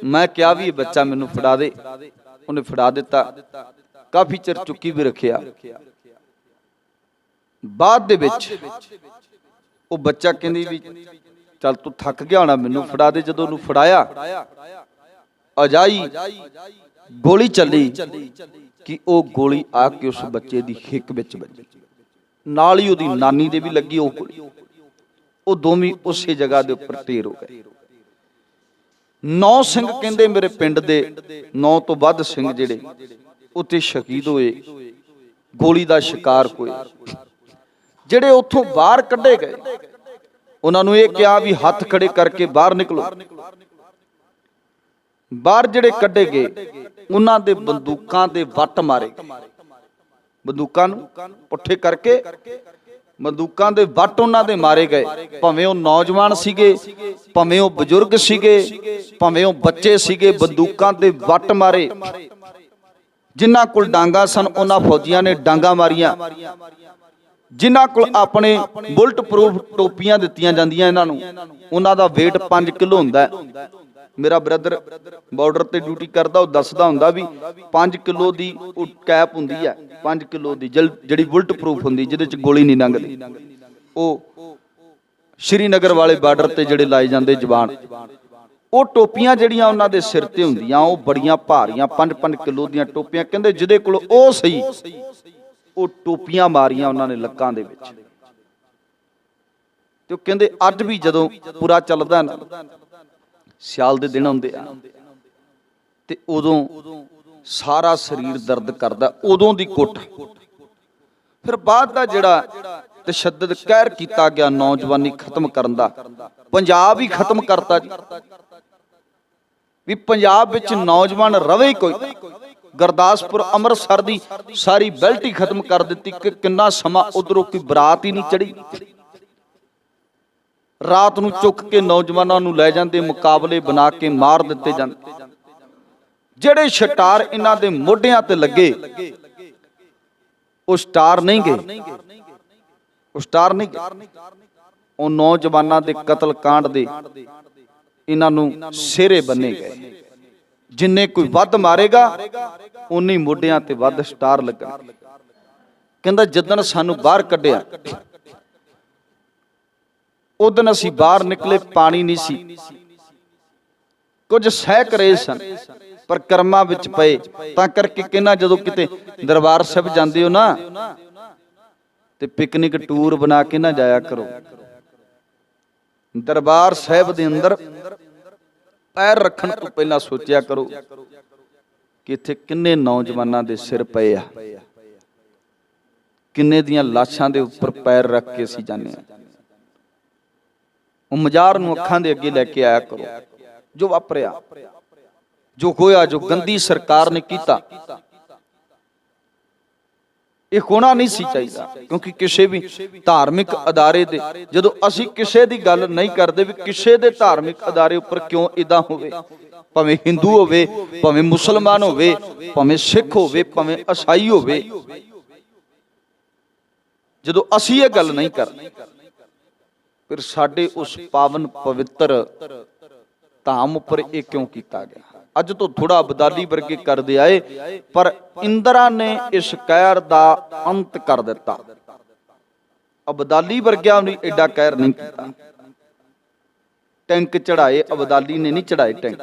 ਮੈਂ ਕਿਹਾ ਵੀ ਇਹ ਬੱਚਾ ਮੈਨੂੰ ਫੜਾ ਦੇ, ਉਹਨੇ ਫੜਾ ਦਿੱਤਾ। ਕਾਫੀ ਚਿਰ ਚੁੱਕੀ ਵੀ ਰੱਖਿਆ। ਬਾਅਦ ਦੇ ਵਿੱਚ ਉਹ ਬੱਚਾ ਕਹਿੰਦੀ ਵੀ ਚੱਲ ਤੂੰ ਥੱਕ ਗਿਆ ਹੋਣਾ, ਮੈਨੂੰ ਫੜਾ ਦੇ। ਜਦੋਂ ਉਹਨੂੰ ਫੜਾਇਆ, ਅਜਾਈ ਗੋਲੀ ਚੱਲੀ ਕਿ ਉਹ ਗੋਲੀ ਆ ਕੇ ਉਸ ਬੱਚੇ ਦੀ ਹਿੱਕ ਵਿੱਚ ਵੱਜੀ, ਨਾਲ ਹੀ ਉਹਦੀ ਨਾਨੀ ਦੇ ਵੀ ਲੱਗੀ ਉਹ ਗੋਲੀ। ਉਹ ਦੋਵੇਂ ਉਸੇ ਜਗ੍ਹਾ ਦੇ ਉੱਪਰ ਢੇਰ ਹੋ ਗਏ। 9 ਸਿੰਘ ਕਹਿੰਦੇ ਮੇਰੇ ਪਿੰਡ ਦੇ 9 ਤੋਂ ਵੱਧ ਸਿੰਘ ਜਿਹੜੇ ਉੱਥੇ ਸ਼ਹੀਦ ਹੋਏ, ਗੋਲੀ ਦਾ ਸ਼ਿਕਾਰ ਹੋਏ। ਜਿਹੜੇ ਉੱਥੋਂ ਬਾਹਰ ਕੱਢੇ ਗਏ, ਉਹਨਾਂ ਨੂੰ ਇਹ ਕਿਹਾ ਵੀ ਹੱਥ ਖੜੇ ਕਰਕੇ ਬਾਹਰ ਨਿਕਲੋ। ਬਾਹਰ ਜਿਹੜੇ ਕੱਢੇ ਗਏ, ਉਹਨਾਂ ਦੇ ਬੰਦੂਕਾਂ ਦੇ ਵੱਟ ਮਾਰੇ ਗਏ। ਬੰਦੂਕਾਂ ਨੂੰ ਪੁੱਠੇ ਕਰਕੇ ਬੰਦੂਕਾਂ ਦੇ ਵੱਟ ਉਹਨਾਂ ਦੇ ਮਾਰੇ ਗਏ। ਭਾਵੇਂ ਉਹ ਨੌਜਵਾਨ ਸੀਗੇ, ਭਾਵੇਂ ਉਹ ਬਜ਼ੁਰਗ ਸੀਗੇ, ਭਾਵੇਂ ਉਹ ਬੱਚੇ ਸੀਗੇ, ਬੰਦੂਕਾਂ ਦੇ ਵੱਟ ਮਾਰੇ। ਜਿਨ੍ਹਾਂ ਕੋਲ ਡਾਂਗਾ ਸਨ, ਉਹਨਾਂ ਫੌਜੀਆਂ ਨੇ ਡਾਂਗਾ ਮਾਰੀਆਂ। ਜਿਨ੍ਹਾਂ ਕੋਲ ਆਪਣੇ ਬੁਲਟ ਪ੍ਰੂਫ ਟੋਪੀਆਂ ਦਿੱਤੀਆਂ ਜਾਂਦੀਆਂ ਇਹਨਾਂ ਨੂੰ, ਉਹਨਾਂ ਦਾ weight 5 ਕਿਲੋ ਹੁੰਦਾ। ਮੇਰਾ ਬ੍ਰਦਰ ਬਾਰਡਰ ਤੇ ਡਿਊਟੀ ਕਰਦਾ, ਉਹ ਦੱਸਦਾ ਹੁੰਦਾ ਵੀ 5 ਕਿਲੋ ਦੀ ਉਹ ਕੈਪ ਹੁੰਦੀ ਹੈ, 5 ਕਿਲੋ ਦੀ ਜਿਹੜੀ ਬੁਲਟ ਪ੍ਰੂਫ ਹੁੰਦੀ, ਜਿਹਦੇ ਚ ਗੋਲੀ ਨਹੀਂ ਲੰਘਦੀ। ਉਹ ਸ਼੍ਰੀਨਗਰ ਵਾਲੇ ਬਾਰਡਰ ਤੇ ਜਿਹੜੇ ਲਾਏ ਜਾਂਦੇ ਜਵਾਨ, ਉਹ ਟੋਪੀਆਂ ਜਿਹੜੀਆਂ ਉਹਨਾਂ ਦੇ ਸਿਰ ਤੇ ਹੁੰਦੀਆਂ, ਉਹ ਬੜੀਆਂ ਭਾਰੀਆਂ 5-5 ਕਿਲੋ ਦੀਆਂ ਟੋਪੀਆਂ। ਕਹਿੰਦੇ ਜਿਹਦੇ ਕੋਲ ਉਹ ਸਹੀ, ਉਹ ਟੋਪੀਆਂ ਮਾਰੀਆਂ ਉਹਨਾਂ ਨੇ ਲੱਕਾਂ ਦੇ ਵਿੱਚ। ਤੇ ਉਹ ਕਹਿੰਦੇ ਅੱਜ ਵੀ ਜਦੋਂ ਪੂਰਾ ਚੱਲਦਾ ਨਾ, ਸਿਆਲ ਦੇ ਦਿਨ ਹੁੰਦੇ ਆ, ਤੇ ਉਦੋਂ ਸਾਰਾ ਸਰੀਰ ਦਰਦ ਕਰਦਾ, ਉਦੋਂ ਦੀ ਕੁੱਟ। ਫਿਰ ਬਾਅਦ ਦਾ ਜਿਹੜਾ ਤਸ਼ੱਦਦ ਕਹਿਰ ਕੀਤਾ ਗਿਆ ਨੌਜਵਾਨੀ ਖਤਮ ਕਰਨ ਦਾ, ਪੰਜਾਬ ਹੀ ਖਤਮ ਕਰਤਾ ਜੀ। ਵੀ ਪੰਜਾਬ ਵਿੱਚ ਨੌਜਵਾਨ ਰਵੇ ਕੋਈ। ਗੁਰਦਾਸਪੁਰ ਅੰਮ੍ਰਿਤਸਰ ਦੀ ਸਾਰੀ ਬੈਲਟ ਹੀ ਖਤਮ ਕਰ ਦਿੱਤੀ ਕਿ ਕਿੰਨਾ ਸਮਾਂ ਉਧਰੋਂ ਕੋਈ ਬਰਾਤ ਹੀ ਨਹੀਂ ਚੜੀ। ਰਾਤ ਨੂੰ ਚੁੱਕ ਕੇ ਨੌਜਵਾਨਾਂ ਨੂੰ ਲੈ ਜਾਂਦੇ, ਮੁਕਾਬਲੇ ਬਣਾ ਕੇ ਮਾਰ ਦਿੱਤੇ ਜਾਂਦੇ। ਜਿਹੜੇ ਸਟਾਰ ਇਹਨਾਂ ਦੇ ਮੋਢਿਆਂ ਤੇ ਲੱਗੇ ਉਹ ਸਟਾਰ ਨਹੀਂ ਗਏ, ਉਹ ਸਟਾਰ ਨਹੀਂ ਗਏ। ਉਹ ਨੌਜਵਾਨਾਂ ਦੇ ਕਤਲ ਕਾਂਡ ਦੇ ਇਹਨਾਂ ਨੂੰ ਸਿਰੇ ਬੰਨੇ ਗਏ। ਜਿੰਨੇ ਕੋਈ ਵੱਧ ਮਾਰੇਗਾ ਉਨੀ ਮੋਢਿਆਂ ਤੇ ਵੱਧ ਸਟਾਰ ਲੱਗਣ। ਕਹਿੰਦਾ ਜਦੋਂ ਸਾਨੂੰ ਬਾਹਰ ਕੱਢਿਆ ਉਦੋਂ ਅਸੀਂ ਬਾਹਰ ਨਿਕਲੇ, ਪਾਣੀ ਨਹੀਂ ਸੀ, ਕੁਝ ਸਹਿਕ ਰਹੇ ਸਨ ਪਰ ਕਰਮਾਂ ਵਿੱਚ ਪਏ। ਤਾਂ ਕਰਕੇ ਕਹਿੰਦਾ ਜਦੋਂ ਕਿਤੇ ਦਰਬਾਰ ਸਾਹਿਬ ਜਾਂਦੇ ਹੋ ਨਾ ਤੇ ਪਿਕਨਿਕ ਟੂਰ ਬਣਾ ਕੇ ਨਾ ਜਾਇਆ ਕਰੋ। ਦਰਬਾਰ ਸਾਹਿਬ ਦੇ ਅੰਦਰ ਪੈਰ ਰੱਖਣ ਤੋਂ ਪਹਿਲਾਂ ਸੋਚਿਆ ਕਰੋ ਕਿ ਇੱਥੇ ਕਿੰਨੇ ਨੌਜਵਾਨਾਂ ਦੇ ਸਿਰ ਪਏ ਆ, ਕਿੰਨੇ ਦੀਆਂ ਲਾਸ਼ਾਂ ਦੇ ਉੱਪਰ ਪੈਰ ਰੱਖ ਕੇ ਅਸੀਂ ਜਾਂਦੇ ਆ। ਉਹ ਮਜ਼ਾਰ ਨੂੰ ਅੱਖਾਂ ਦੇ ਅੱਗੇ ਲੈ ਕੇ ਆਇਆ ਕਰੋ। ਜੋ ਵਾਪਰਿਆ, ਜੋ ਹੋਇਆ, ਜੋ ਗੰਦੀ ਸਰਕਾਰ ਨੇ ਕੀਤਾ, ਇਹ ਹੋਣਾ ਨਹੀਂ ਸੀ ਚਾਹੀਦਾ। ਕਿਉਂਕਿ ਕਿਸੇ ਵੀ ਧਾਰਮਿਕ ਅਦਾਰੇ ਦੇ, ਜਦੋਂ ਅਸੀਂ ਕਿਸੇ ਦੀ ਗੱਲ ਨਹੀਂ ਕਰਦੇ ਵੀ ਕਿਸੇ ਦੇ ਧਾਰਮਿਕ ਅਦਾਰੇ ਉੱਪਰ ਕਿਉਂ ਇਦਾਂ ਹੋਵੇ, ਭਾਵੇਂ ਹਿੰਦੂ ਹੋਵੇ, ਭਾਵੇਂ ਮੁਸਲਮਾਨ ਹੋਵੇ, ਭਾਵੇਂ ਸਿੱਖ ਹੋਵੇ, ਭਾਵੇਂ ਈਸਾਈ ਹੋਵੇ, ਜਦੋਂ ਅਸੀਂ ਇਹ ਗੱਲ ਨਹੀਂ ਕਰਦੇ ਫਿਰ ਸਾਡੇ ਉਸ ਪਾਵਨ ਪਵਿੱਤਰ ਧਾਮ ਉੱਪਰ ਇਹ ਕਿਉਂ ਕੀਤਾ ਗਿਆ। ਅੱਜ ਤੋਂ ਥੋੜਾ ਅਬਦਾਲੀ ਵਰਗੇ ਕਰਦੇ ਆਏ ਪਰ ਇੰਦਰਾ ਨੇ ਇਸ ਕਹਿਰ ਦਾ ਅੰਤ ਕਰ ਦਿੱਤਾ। ਅਬਦਾਲੀ ਵਰਗਿਆਂ ਨੇ ਐਡਾ ਕਹਿਰ ਨਹੀਂ ਕੀਤਾ। ਟੈਂਕ ਚੜਾਏ ਅਬਦਾਲੀ ਨੇ ਨਹੀਂ ਚੜਾਏ, ਟੈਂਕ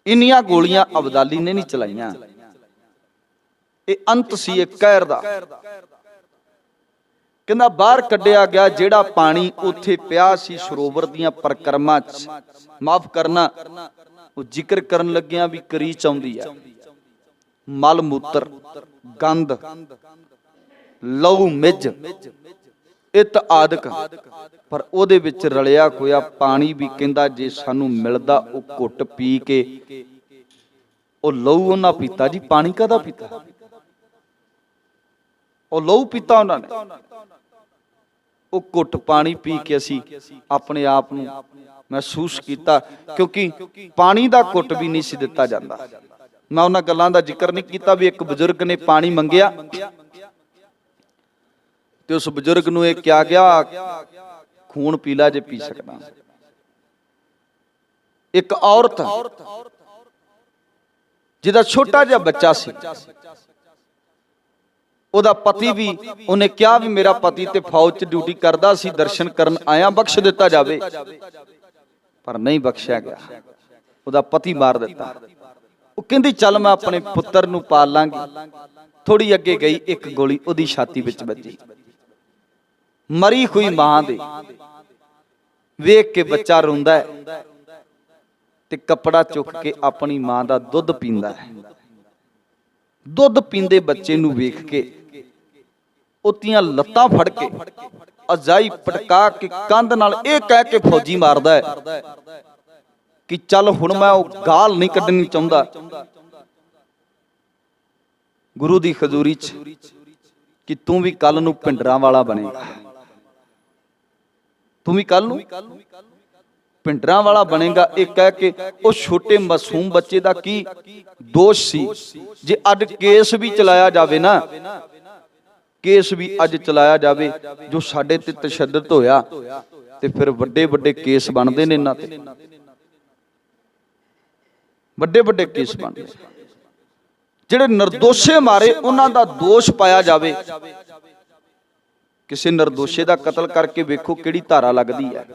ਇੰਨੀਆਂ ਗੋਲੀਆਂ ਅਬਦਾਲੀ ਨੇ ਨਹੀਂ ਚਲਾਈਆਂ। ਇਹ ਅੰਤ ਸੀ ਇਹ ਕਹਿਰ ਦਾ। ਕਹਿੰਦਾ ਬਾਹਰ ਕੱਢਿਆ ਗਿਆ ਜਿਹੜਾ ਪਾਣੀ ਉੱਥੇ ਪਿਆ ਸੀ ਸਰੋਵਰ ਦੀਆਂ ਪਰਕਰਮਾਂ ਚ, ਮਾਫ ਕਰਨਾ ਉਹ ਜ਼ਿਕਰ ਕਰਨ ਲੱਗਿਆਂ ਵੀ ਕਰੀਚ ਆਉਂਦੀ ਹੈ। ਮਲ ਮੂਤਰ, ਗੰਦ, ਲਹੂ ਮਿੱਝ, ਇਤ ਆਦਿਕ, ਪਰ ਉਹਦੇ ਵਿੱਚ ਰਲਿਆ ਹੋਇਆ ਪਾਣੀ ਵੀ ਕਹਿੰਦਾ ਜੇ ਸਾਨੂੰ ਮਿਲਦਾ ਉਹ ਘੁੱਟ ਪੀ ਕੇ, ਉਹ ਲਹੂ ਉਹਨਾਂ ਪੀਤਾ ਜੀ। ਪਾਣੀ ਕਾਹਦਾ ਪੀਤਾ? ਉਹ ਲਹੂ ਪੀਤਾ ਉਹਨਾਂ ਨੇ। ਉਹ ਘੁੱਟ ਪਾਣੀ ਪੀ ਕੇ ਅਸੀਂ ਆਪਣੇ ਆਪ ਨੂੰ ਮਹਿਸੂਸ ਕੀਤਾ, ਕਿਉਂਕਿ ਪਾਣੀ ਦਾ ਘੁੱਟ ਵੀ ਨਹੀਂ ਸੀ ਦਿੱਤਾ ਜਾਂਦਾ। ਮੈਂ ਉਹਨਾਂ ਗੱਲਾਂ ਦਾ ਜ਼ਿਕਰ ਨਹੀਂ ਕੀਤਾ ਵੀ ਇੱਕ ਬਜ਼ੁਰਗ ਨੇ ਪਾਣੀ ਮੰਗਿਆ ਤੇ ਉਸ ਬਜ਼ੁਰਗ ਨੂੰ ਇਹ ਕਿਹਾ ਗਿਆ ਖੂਨ ਪੀ ਲੈ ਜੇ ਪੀ ਸਕਦਾ। ਇੱਕ ਔਰਤ ਜਿਹਦਾ ਛੋਟਾ ਜਿਹਾ ਬੱਚਾ ਸੀ, ਉਹਦਾ ਪਤੀ ਵੀ, ਉਹਨੇ ਕਿਹਾ ਵੀ ਮੇਰਾ ਪਤੀ ਤੇ ਫੌਜ 'ਚ ਡਿਊਟੀ ਕਰਦਾ ਸੀ, ਦਰਸ਼ਨ ਕਰਨ ਆਇਆ, ਬਖਸ਼ ਦਿੱਤਾ ਜਾਵੇ, ਪਰ ਨਹੀਂ ਬਖਸ਼ਿਆ ਗਿਆ। ਉਹਦਾ ਪਤੀ ਮਾਰ ਦਿੱਤਾ। ਉਹ ਕਹਿੰਦੀ ਚੱਲ ਮੈਂ ਆਪਣੇ ਪੁੱਤਰ ਨੂੰ ਪਾਲ ਲਾਂਗੀ। ਥੋੜੀ ਅੱਗੇ ਗਈ, ਇੱਕ ਗੋਲੀ ਉਹਦੀ ਛਾਤੀ ਵਿੱਚ ਵੱਜੀ। ਮਰੀ ਹੋਈ ਮਾਂ ਦੇ ਵੇਖ ਕੇ ਬੱਚਾ ਰੋਂਦਾ ਹੈ ਤੇ ਕੱਪੜਾ ਚੁੱਕ ਕੇ ਆਪਣੀ ਮਾਂ ਦਾ ਦੁੱਧ ਪੀਂਦਾ ਹੈ। ਦੁੱਧ ਪੀਂਦੇ ਬੱਚੇ ਨੂੰ ਵੇਖ ਕੇ ਉਹਦੀਆਂ ਲੱਤਾਂ ਫੜ ਕੇ ਅਜਾਈ ਪਟਕਾ ਕੇ ਕੰਧ ਨਾਲ ਇਹ ਕਹਿ ਕੇ ਫੌਜੀ ਮਾਰਦਾ ਹੈ ਕਿ ਚੱਲ ਹੁਣ ਮੈਂ ਉਹ ਗਾਲ ਨਹੀਂ ਕੱਢਣੀ ਚਾਹੁੰਦਾ। ਗੁਰੂ ਦੀ ਹਜ਼ੂਰੀ 'ਚ ਕਿ ਤੂੰ ਵੀ ਕੱਲ ਨੂੰ ਪਿੰਡਰਾਂ ਵਾਲਾ ਬਣੇਗਾ, ਤੂੰ ਵੀ ਕੱਲ ਨੂੰ ਪਿੰਡਰਾਂ ਵਾਲਾ ਬਣੇਗਾ। ਇਹ ਕਹਿ ਕੇ ਉਹ ਛੋਟੇ ਮਾਸੂਮ ਬੱਚੇ ਦਾ ਕੀ ਦੋਸ਼ ਸੀ? ਜੇ ਅੱਜ ਕੇਸ ਵੀ ਚਲਾਇਆ ਜਾਵੇ ਨਾ, ਕੇਸ ਵੀ ਅੱਜ ਚਲਾਇਆ ਜਾਵੇ ਜੋ ਸਾਡੇ ਤੇ ਤਸ਼ੱਦਦ ਹੋਇਆ, ਤੇ ਫਿਰ ਵੱਡੇ ਵੱਡੇ ਕੇਸ ਬਣਦੇ ਨੇ ਇਹਨਾਂ ਤੇ, ਵੱਡੇ ਵੱਡੇ ਕੇਸ ਬਣਦੇ। ਜਿਹੜੇ ਨਿਰਦੋਸ਼ੇ ਮਾਰੇ ਉਹਨਾਂ ਦਾ ਦੋਸ਼ ਪਾਇਆ ਜਾਵੇ। ਕਿਸੇ ਨਿਰਦੋਸ਼ੇ ਦਾ ਕਤਲ ਕਰਕੇ ਵੇਖੋ ਕਿਹੜੀ ਧਾਰਾ ਲੱਗਦੀ ਹੈ,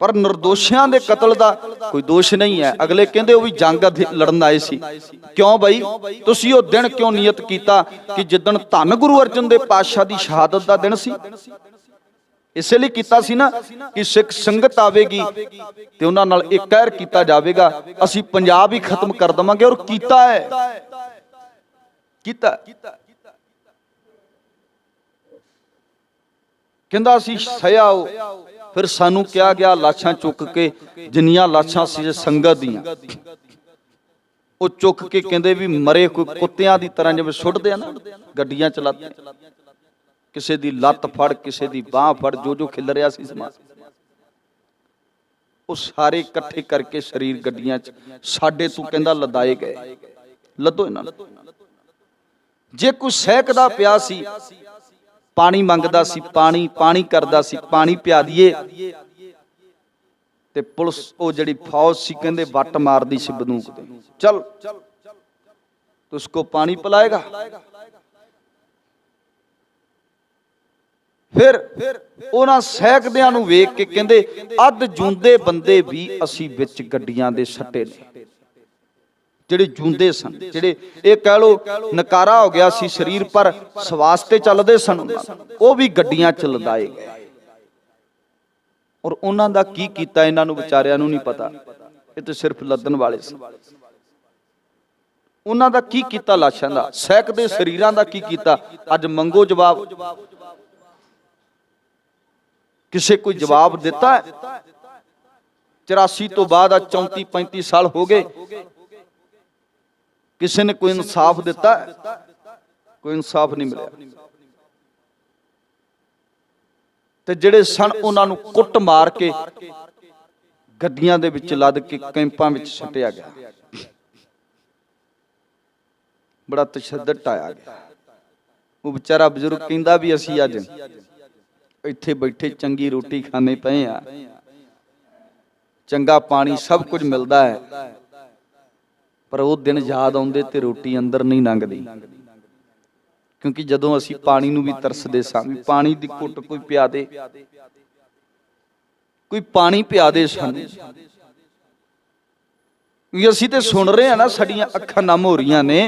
ਪਰ ਨਿਰਦੋਸ਼ਿਆਂ ਦੇ ਕਤਲ ਦਾ ਕੋਈ ਦੋਸ਼ ਨਹੀਂ ਹੈ। ਅਗਲੇ ਕਹਿੰਦੇ ਉਹ ਵੀ ਜੰਗ ਲੜਨ ਆਏ ਸੀ। ਕਿਉਂ ਬਈ? ਤੁਸੀਂ ਉਹ ਦਿਨ ਕਿਉਂ ਨਿਯਤ ਕੀਤਾ ਕਿ ਜਿੱਦਣ ਧੰਨ ਗੁਰੂ ਅਰਜਨ ਦੇਵ ਪਾਤਸ਼ਾਹ ਦੀ ਸ਼ਹਾਦਤ ਦਾ ਦਿਨ ਸੀ? ਇਸੇ ਲਈ ਕੀਤਾ ਸੀ ਨਾ ਕਿ ਸਿੱਖ ਸੰਗਤ ਆਵੇਗੀ ਤੇ ਉਹਨਾਂ ਨਾਲ ਇੱਕ ਕਹਿਰ ਕੀਤਾ ਜਾਵੇਗਾ, ਅਸੀਂ ਪੰਜਾਬ ਹੀ ਖਤਮ ਕਰ ਦੇਵਾਂਗੇ। ਔਰ ਕੀਤਾ ਹੈ, ਕੀਤਾ। ਕਹਿੰਦਾ ਅਸੀਂ ਸਹਿਆ। ਫਿਰ ਸਾਨੂੰ ਕਿਹਾ ਗਿਆ ਲਾਸ਼ਾਂ ਚੁੱਕ ਕੇ, ਜਿੰਨੀਆਂ ਲਾਸ਼ਾਂ ਸੀ ਸੰਗਤ ਦੀਆਂ, ਉਹ ਚੁੱਕ ਕੇ ਕਹਿੰਦੇ ਵੀ ਮਰੇ ਕੋਈ ਕੁੱਤਿਆਂ ਦੀ ਤਰ੍ਹਾਂ ਜਿਵੇਂ ਸੁੱਟਦੇ ਆ ਨਾ ਗੱਡੀਆਂ ਚਲਾਤੇ, ਕਿਸੇ ਦੀ ਲੱਤ ਫੜ, ਕਿਸੇ ਦੀ ਬਾਹ ਫੜ, ਜੋ ਜੋ ਖਿਲ ਰਿਹਾ ਸੀ ਸਮਾਨ, ਉਹ ਸਾਰੇ ਇਕੱਠੇ ਕਰਕੇ ਸਰੀਰ ਗੱਡੀਆਂ 'ਚ ਸਾਡੇ ਤੋਂ ਕਹਿੰਦਾ ਲਦਾਏ ਗਏ। ਲੱਦੋ ਇਹਨਾਂ ਨੂੰ। ਜੇ ਕੋਈ ਸਹਿਕਦਾ ਪਿਆ ਸੀ, ਪਾਣੀ ਮੰਗਦਾ ਸੀ, ਪਾਣੀ ਕਰਦਾ ਸੀ, ਪਾਣੀ ਪਿਆ ਦੀਏ, ਤੇ ਪੁਲਿਸ ਉਹ ਜਿਹੜੀ ਫੌਜ ਸੀ ਕਹਿੰਦੇ ਵੱਟ ਮਾਰਦੀ ਸੀ ਬੰਦੂਕ ਤੇ, ਚਲ ਤੋ ਉਸਕੋ ਪਾਣੀ ਪਿਲਾਏਗਾ। ਫਿਰ ਉਹਨਾਂ ਸਹਿਕਦਿਆਂ ਨੂੰ ਵੇਖ ਕੇ ਕਹਿੰਦੇ ਅੱਧ ਜੂੰਦੇ ਬੰਦੇ ਵੀ ਅਸੀਂ ਵਿੱਚ ਗੱਡੀਆਂ ਦੇ ਸੱਟੇ ਨੇ, ਜਿਹੜੇ ਜੂੰਦੇ ਸਨ, ਜਿਹੜੇ ਇਹ ਕਹਿ ਲੋ ਨਕਾਰਾ ਹੋ ਗਿਆ ਸੀ ਸਰੀਰ ਪਰ ਸਵਾਸ ਤੇ ਚੱਲਦੇ ਸਨ, ਉਹ ਵੀ ਗੱਡੀਆਂ ਚ ਲਦਾਏ ਗਏ। ਔਰ ਉਹਨਾਂ ਦਾ ਕੀ ਕੀਤਾ ਇਹਨਾਂ ਨੂੰ ਵਿਚਾਰਿਆਂ ਨੂੰ ਨਹੀਂ ਪਤਾ, ਇਹ ਤਾਂ ਸਿਰਫ ਲੱਦਣ ਵਾਲੇ ਸੀ। ਉਹਨਾਂ ਦਾ ਕੀ ਕੀਤਾ ਲਾਸ਼ਾਂ ਦਾ, ਸਹਿਕਦੇ ਸਰੀਰਾਂ ਦਾ ਕੀ ਕੀਤਾ, ਅੱਜ ਮੰਗੋ ਜਵਾਬ। ਕਿਸੇ ਕੋਈ ਜਵਾਬ ਦਿੱਤਾ? 84 ਤੋਂ ਬਾਅਦ ਆ 34-35 ਸਾਲ ਹੋ ਗਏ, ਕਿਸੇ ਨੇ ਕੋਈ ਇਨਸਾਫ ਦਿੱਤਾ? ਕੋਈ ਇਨਸਾਫ ਨਹੀਂ ਮਿਲਿਆ। ਤੇ ਜਿਹੜੇ ਸਨ ਉਹਨਾਂ ਨੂੰ ਕੁੱਟ ਮਾਰ ਕੇ ਗੱਡੀਆਂ ਦੇ ਵਿੱਚ ਲੱਦ ਕੇ ਕੈਂਪਾਂ ਵਿੱਚ ਸੱਟਿਆ ਗਿਆ। ਬੜਾ ਤਸ਼ੱਦਦ ਟਾਇਆ ਗਿਆ। ਉਹ ਵਿਚਾਰਾ ਬਜ਼ੁਰਗ ਕਹਿੰਦਾ ਵੀ ਅਸੀਂ ਅੱਜ ਇੱਥੇ ਬੈਠੇ ਚੰਗੀ ਰੋਟੀ ਖਾਣੇ ਪਏ ਆ, ਚੰਗਾ ਪਾਣੀ ਸਭ ਕੁਝ ਮਿਲਦਾ ਹੈ, ਪਰ ਉਹ ਦਿਨ ਯਾਦ ਆਉਂਦੇ ਤੇ ਰੋਟੀ ਅੰਦਰ ਨਹੀਂ ਲੰਘਦੀ। ਕਿਉਂਕਿ ਜਦੋਂ ਅਸੀਂ ਪਾਣੀ ਨੂੰ ਵੀ ਤਰਸਦੇ ਸਾਂ, ਵੀ ਪਾਣੀ ਦੀ ਘੁੱਟ ਕੋਈ ਪਿਆ ਦੇ, ਕੋਈ ਪਾਣੀ ਪਿਆ ਦੇ ਸਾਨੂੰ। ਵੀ ਅਸੀਂ ਤੇ ਸੁਣ ਰਹੇ ਆ ਨਾ, ਸਾਡੀਆਂ ਅੱਖਾਂ ਨਮ ਹੋ ਰਹੀਆਂ ਨੇ,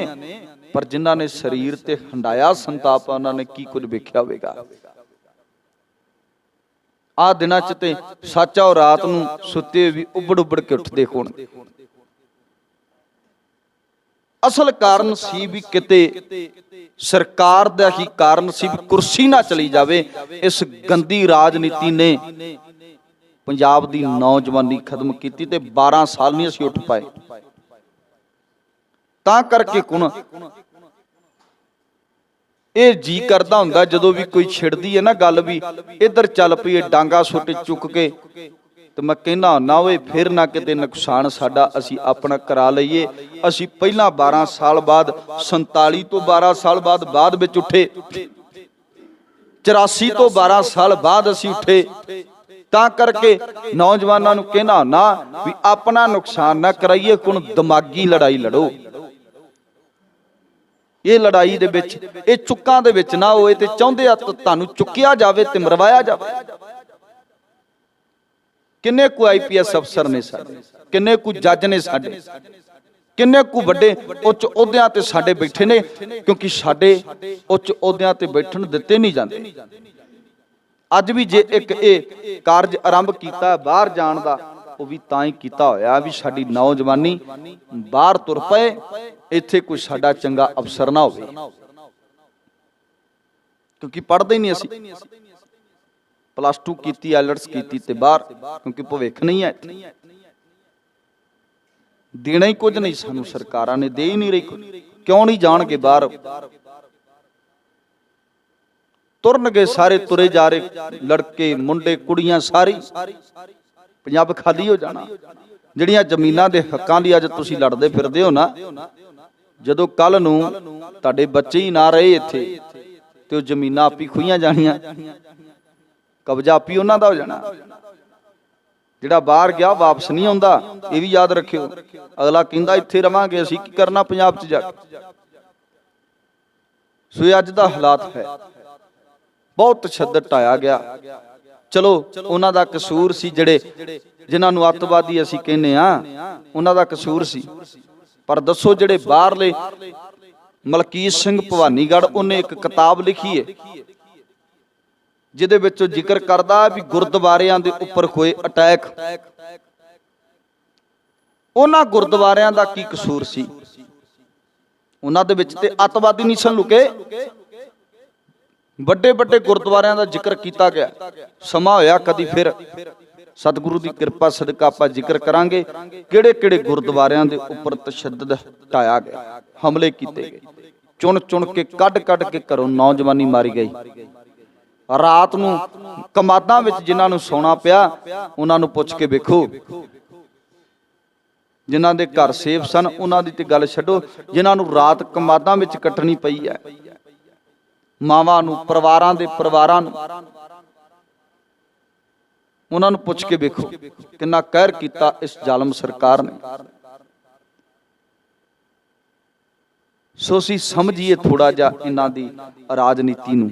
ਪਰ ਜਿਨ੍ਹਾਂ ਨੇ ਸਰੀਰ ਤੇ ਹੰਡਾਇਆ ਸੰਤਾਪ, ਉਹਨਾਂ ਨੇ ਕੀ ਕੁਝ ਵੇਖਿਆ ਹੋਵੇਗਾ। ਆਹ ਦਿਨਾਂ ਚ ਤੇ ਸੱਚ ਆ, ਰਾਤ ਨੂੰ ਸੁੱਤੇ ਵੀ ਉੱਬੜ ਉੱਬੜ ਕੇ ਉੱਠਦੇ ਹੋਣ। ਅਸਲ ਕਾਰਨ ਸੀ ਵੀ ਕਿਤੇ ਸਰਕਾਰ ਦਾ ਹੀ ਕਾਰਨ ਸੀ ਵੀ ਕੁਰਸੀ ਨਾ ਚਲੀ ਜਾਵੇ। ਇਸ ਗੰਦੀ ਰਾਜਨੀਤੀ ਨੇ ਪੰਜਾਬ ਦੀ ਨੌਜਵਾਨੀ ਖਤਮ ਕੀਤੀ ਤੇ 12 ਸਾਲ ਨਹੀਂ ਅਸੀਂ ਉੱਠ ਪਾਏ। ਤਾਂ ਕਰਕੇ ਹੁਣ ਇਹ ਜੀ ਕਰਦਾ ਹੁੰਦਾ ਜਦੋਂ ਵੀ ਕੋਈ ਛਿੜਦੀ ਹੈ ਨਾ ਗੱਲ, ਵੀ ਇੱਧਰ ਚੱਲ ਪਈਏ ਡਾਂਗਾ ਸੁੱਟ ਚੁੱਕ ਕੇ, ਤੇ ਮੈਂ ਕਹਿੰਦਾ ਨਾ ਓਏ ਫਿਰ ਨਾ ਕਿਤੇ ਨੁਕਸਾਨ ਸਾਡਾ ਅਸੀਂ ਆਪਣਾ ਕਰਾ ਲਈਏ। ਅਸੀਂ ਪਹਿਲਾਂ 12 ਸਾਲ ਬਾਅਦ 47 ਤੋਂ 12 ਸਾਲ ਬਾਅਦ ਵਿੱਚ ਉੱਠੇ, 84 ਤੋਂ 12 ਸਾਲ ਬਾਅਦ ਅਸੀਂ ਉੱਠੇ। ਤਾਂ ਕਰਕੇ ਨੌਜਵਾਨਾਂ ਨੂੰ ਕਹਿਣਾ ਨਾ ਵੀ ਆਪਣਾ ਨੁਕਸਾਨ ਨਾ ਕਰਾਈਏ, ਹੁਣ ਦਿਮਾਗੀ ਲੜਾਈ ਲੜੋ। ਇਹ ਲੜਾਈ ਦੇ ਵਿੱਚ, ਇਹ ਚੁੱਕਾਂ ਦੇ ਵਿੱਚ ਨਾ ਹੋਏ, ਤੇ ਚਾਹੁੰਦੇ ਆ ਤੁਹਾਨੂੰ ਚੁੱਕਿਆ ਜਾਵੇ ਤੇ ਮਰਵਾਇਆ ਜਾਵੇ। ਕਿੰਨੇ ਕੁ IPS ਅਫਸਰ ਨੇ ਸਾਡੇ, ਕਿੰਨੇ ਕੁ ਜੱਜ ਨੇ ਸਾਡੇ, ਕਿੰਨੇ ਕੁ ਵੱਡੇ ਉੱਚ ਅਹੁਦਿਆਂ ਤੇ ਸਾਡੇ ਬੈਠੇ ਨੇ, ਕਿਉਂਕਿ ਸਾਡੇ ਉੱਚ ਅਹੁਦਿਆਂ ਤੇ ਬੈਠਣ ਦਿੱਤੇ ਨਹੀਂ ਜਾਂਦੇ। ਅੱਜ ਵੀ ਜੇ ਇੱਕ ਇਹ ਕਾਰਜ ਆਰੰਭ ਕੀਤਾ ਬਾਹਰ ਜਾਣ ਦਾ, ਉਹ ਵੀ ਤਾਂ ਹੀ ਕੀਤਾ ਹੋਇਆ ਵੀ ਸਾਡੀ ਨੌਜਵਾਨੀ ਬਾਹਰ ਤੁਰ ਪਏ, ਇੱਥੇ ਕੋਈ ਸਾਡਾ ਚੰਗਾ ਅਫਸਰ ਨਾ ਹੋਵੇ। ਕਿਉਂਕਿ ਪੜ੍ਹਦੇ ਹੀ ਨਹੀਂ ਅਸੀਂ, +2 ਕੀਤੀ, IELTS ਕੀਤੀ ਤੇ ਬਾਹਰ, ਕਿਉਂਕਿ ਭਵਿੱਖ ਨਹੀਂ ਹੈ। ਦੇਣਾ ਹੀ ਕੁਝ ਨਹੀਂ ਸਾਨੂੰ, ਸਰਕਾਰਾਂ ਨੇ ਦੇ ਹੀ ਨਹੀਂ ਰਹੀ। ਕਿਉਂ ਨਹੀਂ ਜਾਣਗੇ ਬਾਹਰ? ਤੁਰਨਗੇ ਸਾਰੇ, ਤੁਰੇ ਜਾ ਰਹੇ ਲੜਕੇ ਮੁੰਡੇ ਕੁੜੀਆਂ, ਸਾਰੀ ਪੰਜਾਬ ਖਾਲੀ ਹੋ ਜਾਣਾ। ਜਿਹੜੀਆਂ ਜ਼ਮੀਨਾਂ ਦੇ ਹੱਕਾਂ ਦੀ ਅੱਜ ਤੁਸੀਂ ਲੜਦੇ ਫਿਰਦੇ ਹੋ ਨਾ, ਜਦੋਂ ਕੱਲ ਨੂੰ ਤੁਹਾਡੇ ਬੱਚੇ ਹੀ ਨਾ ਰਹੇ ਇੱਥੇ, ਤੇ ਉਹ ਜ਼ਮੀਨਾਂ ਆਪੀ ਖੁਹੀਆਂ ਜਾਣੀਆਂ, ਕਬਜ਼ਾ ਆਪੀ ਉਹਨਾਂ ਦਾ ਹੋ ਜਾਣਾ। ਜਿਹੜਾ ਬਾਹਰ ਗਿਆ ਵਾਪਸ ਨਹੀਂ ਆਉਂਦਾ, ਇਹ ਵੀ ਯਾਦ ਰੱਖਿਓ। ਅਗਲਾ ਕਹਿੰਦਾ ਇੱਥੇ ਰਵਾਂਗੇ ਅਸੀਂ, ਕੀ ਕਰਨਾ ਪੰਜਾਬ 'ਚ ਜਾ ਕੇ। ਸੋ ਇਹ ਅੱਜ ਦਾ ਹਾਲਾਤ ਹੈ। ਬਹੁਤ ਤਸ਼ੱਦਦ ਢਾਇਆ ਗਿਆ। ਚਲੋ ਉਹਨਾਂ ਦਾ ਕਸੂਰ ਸੀ, ਜਿਹੜੇ ਜਿਨ੍ਹਾਂ ਨੂੰ ਅੱਤਵਾਦੀ ਅਸੀਂ ਕਹਿੰਦੇ ਆ, ਉਹਨਾਂ ਦਾ ਕਸੂਰ ਸੀ। ਪਰ ਦੱਸੋ ਜਿਹੜੇ ਬਾਹਰਲੇ, ਮਲਕੀਤ ਸਿੰਘ ਭਵਾਨੀਗੜ੍ਹ, ਉਹਨੇ ਇੱਕ ਕਿਤਾਬ ਲਿਖੀ ਹੈ, ਜਿਹਦੇ ਵਿੱਚ ਉਹ ਜ਼ਿਕਰ ਕਰਦਾ ਵੀ ਗੁਰਦੁਆਰਿਆਂ ਦੇ ਉੱਪਰ ਹੋਏ ਅਟੈਕ, ਉਹਨਾਂ ਗੁਰਦੁਆਰਿਆਂ ਦਾ ਕੀ ਕਸੂਰ ਸੀ? ਉਹਨਾਂ ਦੇ ਵਿੱਚ ਤੇ ਅੱਤਵਾਦੀ ਨਹੀਂ ਸਨ ਲੁਕੇ। ਵੱਡੇ ਵੱਡੇ ਗੁਰਦੁਆਰਿਆਂ ਦਾ ਜ਼ਿਕਰ ਕੀਤਾ ਗਿਆ। ਸਮਾਂ ਹੋਇਆ ਕਦੀ ਫਿਰ ਸਤਿਗੁਰੂ ਦੀ ਕਿਰਪਾ ਸਦਕਾ ਆਪਾਂ ਜ਼ਿਕਰ ਕਰਾਂਗੇ ਕਿਹੜੇ ਕਿਹੜੇ ਗੁਰਦੁਆਰਿਆਂ ਦੇ ਉੱਪਰ ਤਸ਼ੱਦਦ ਢਾਇਆ ਗਿਆ, ਹਮਲੇ ਕੀਤੇ ਗਏ, ਚੁਣ ਚੁਣ ਕੇ ਕੱਢ ਕੱਢ ਕੇ ਘਰੋਂ ਨੌਜਵਾਨੀ ਮਾਰੀ ਗਈ। ਰਾਤ ਨੂੰ ਕਮਾਦਾਂ ਵਿੱਚ ਜਿਨ੍ਹਾਂ ਨੂੰ ਸੌਣਾ ਪਿਆ ਉਹਨਾਂ ਨੂੰ ਪੁੱਛ ਕੇ ਵੇਖੋ। ਜਿਨ੍ਹਾਂ ਦੇ ਘਰ ਸੇਫ ਸਨ ਉਹਨਾਂ ਦੀ ਤੇ ਗੱਲ ਛੱਡੋ, ਜਿਨ੍ਹਾਂ ਨੂੰ ਰਾਤ ਕਮਾਦਾਂ ਵਿੱਚ ਕੱਟਣੀ ਪਈ ਹੈ, ਮਾਵਾਂ ਨੂੰ, ਪਰਿਵਾਰਾਂ ਦੇ ਪਰਿਵਾਰਾਂ ਨੂੰ, ਉਹਨਾਂ ਨੂੰ ਪੁੱਛ ਕੇ ਵੇਖੋ ਕਿੰਨਾ ਕਹਿਰ ਕੀਤਾ ਇਸ ਜ਼ਾਲਮ ਸਰਕਾਰ ਨੇ। ਸੋ ਅਸੀਂ ਸਮਝੀਏ ਥੋੜਾ ਜਿਹਾ ਇਹਨਾਂ ਦੀ ਰਾਜਨੀਤੀ ਨੂੰ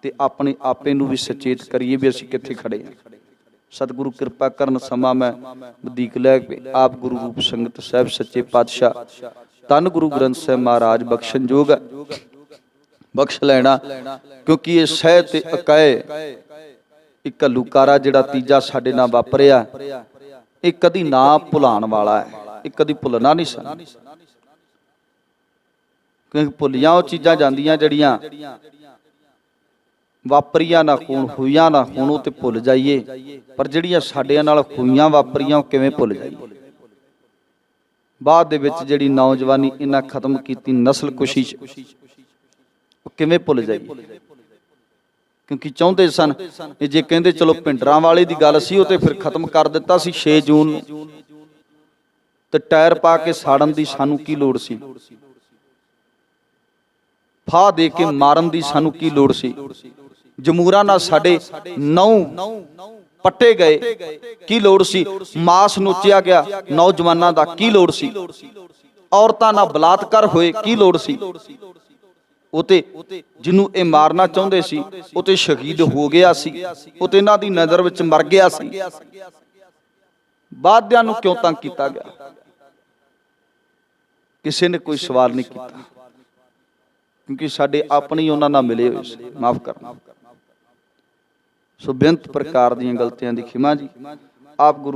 ਤੇ ਆਪਣੇ ਆਪੇ ਨੂੰ ਵੀ ਸੁਚੇਤ ਕਰੀਏ ਵੀ ਅਸੀਂ ਕਿੱਥੇ ਖੜੇ ਹਾਂ। ਸਤਿਗੁਰੂ ਕਿਰਪਾ ਕਰਨ, ਸਮਾਂ ਮੈਂ ਵਧੀਕ ਲੈ ਕੇ ਆਪ ਗੁਰੂ ਰੂਪ ਸੰਗਤ ਸਾਹਿਬ ਸੱਚੇ ਪਾਤਸ਼ਾਹ ਧੰਨ ਗੁਰੂ ਗ੍ਰੰਥ ਸਾਹਿਬ ਮਹਾਰਾਜ ਬਖਸ਼ਣ ਜੋਗ ਹੈ, ਬਖਸ਼ ਲੈਣਾ। ਕਿਉਂਕਿ ਇਹ ਸਹਿ ਤੇ ਅਕਾਏ ਇੱਕ ਘੱਲੂਕਾਰਾ ਜਿਹੜਾ ਤੀਜਾ ਸਾਡੇ ਨਾਲ ਵਾਪਰਿਆ, ਇਹ ਕਦੀ ਨਾ ਭੁਲਾਉਣ ਵਾਲਾ ਹੈ, ਇਹ ਕਦੀ ਭੁੱਲਣਾ ਨਹੀਂ ਸਨ। ਕਿਉਂਕਿ ਭੁੱਲੀਆਂ ਉਹ ਚੀਜ਼ਾਂ ਜਾਂਦੀਆਂ ਜਿਹੜੀਆਂ ਵਾਪਰੀਆਂ ਨਾ ਹੋਣ, ਹੋਈਆਂ ਨਾ ਹੋਣ, ਉਹ ਤੇ ਭੁੱਲ ਜਾਈਏ। ਪਰ ਜਿਹੜੀਆਂ ਸਾਡਿਆਂ ਨਾਲ ਹੋਈਆਂ ਵਾਪਰੀਆਂ ਉਹ ਕਿਵੇਂ ਭੁੱਲ ਜਾਈਏ। ਬਾਅਦ ਦੇ ਵਿੱਚ ਜਿਹੜੀ ਨੌਜਵਾਨੀ ਇਹਨਾਂ ਖਤਮ ਕੀਤੀ ਨਸਲ ਕੁਸ਼ੀ ਚ, ਉਹ ਕਿਵੇਂ ਭੁੱਲ ਜਾਈਏ। ਕਿਉਂਕਿ ਚਾਹੁੰਦੇ ਸਨ ਇਹ ਜੇ ਕਹਿੰਦੇ ਚਲੋ ਭਿੰਡਰਾਂ ਵਾਲੇ ਦੀ ਗੱਲ ਸੀ ਉਹ ਤੇ ਫਿਰ ਖਤਮ ਕਰ ਦਿੱਤਾ ਸੀ 6 ਜੂਨ ਨੂੰ, ਤੇ ਟਾਇਰ ਪਾ ਕੇ ਸਾੜਨ ਦੀ ਸਾਨੂੰ ਕੀ ਲੋੜ ਸੀ? ਫਾਹ ਦੇ ਕੇ ਮਾਰਨ ਦੀ ਸਾਨੂੰ ਕੀ ਲੋੜ ਸੀ? ਜਮੂਰਾਂ ਨਾਲ ਸਾਡੇ 9 ਪੱਟੇ ਗਏ, ਕੀ ਲੋੜ ਸੀ? ਮਾਸ ਨੋਚਿਆ ਗਿਆ ਨੌਜਵਾਨਾਂ ਦਾ, ਕੀ ਲੋੜ ਸੀ? ਔਰਤਾਂ ਨਾਲ ਬਲਾਤਕਾਰ ਹੋਏ, ਕੀ ਲੋੜ ਸੀ? ਉਹ ਤੇ ਜਿਹਨੂੰ ਇਹ ਮਾਰਨਾ ਚਾਹੁੰਦੇ ਸੀ ਉਹ ਤੇ ਸ਼ਹੀਦ ਹੋ ਗਿਆ ਸੀ, ਉਹ ਤੇ ਇਹਨਾਂ ਦੀ ਨਜ਼ਰ ਵਿੱਚ ਮਰ ਗਿਆ ਸੀ। ਬਾਦਿਆਂ ਨੂੰ ਕਿਉਂ ਤੰਗ ਕੀਤਾ ਗਿਆ? ਕਿਸੇ ਨੇ ਕੋਈ ਸਵਾਲ ਨਹੀਂ ਕੀਤਾ, ਕਿਉਂਕਿ ਸਾਡੇ ਆਪਣੇ ਹੀ ਉਹਨਾਂ ਨਾਲ ਮਿਲੇ ਹੋਏ ਸੀ। ਮਾਫ ਕਰਨਾ। ਸੋ ਬੇਅੰਤ ਪ੍ਰਕਾਰ ਦੀਆਂ ਗਲਤੀਆਂ ਦੀ ਖਿਮਾ ਜੀ। ਆਪ ਗੁਰੂ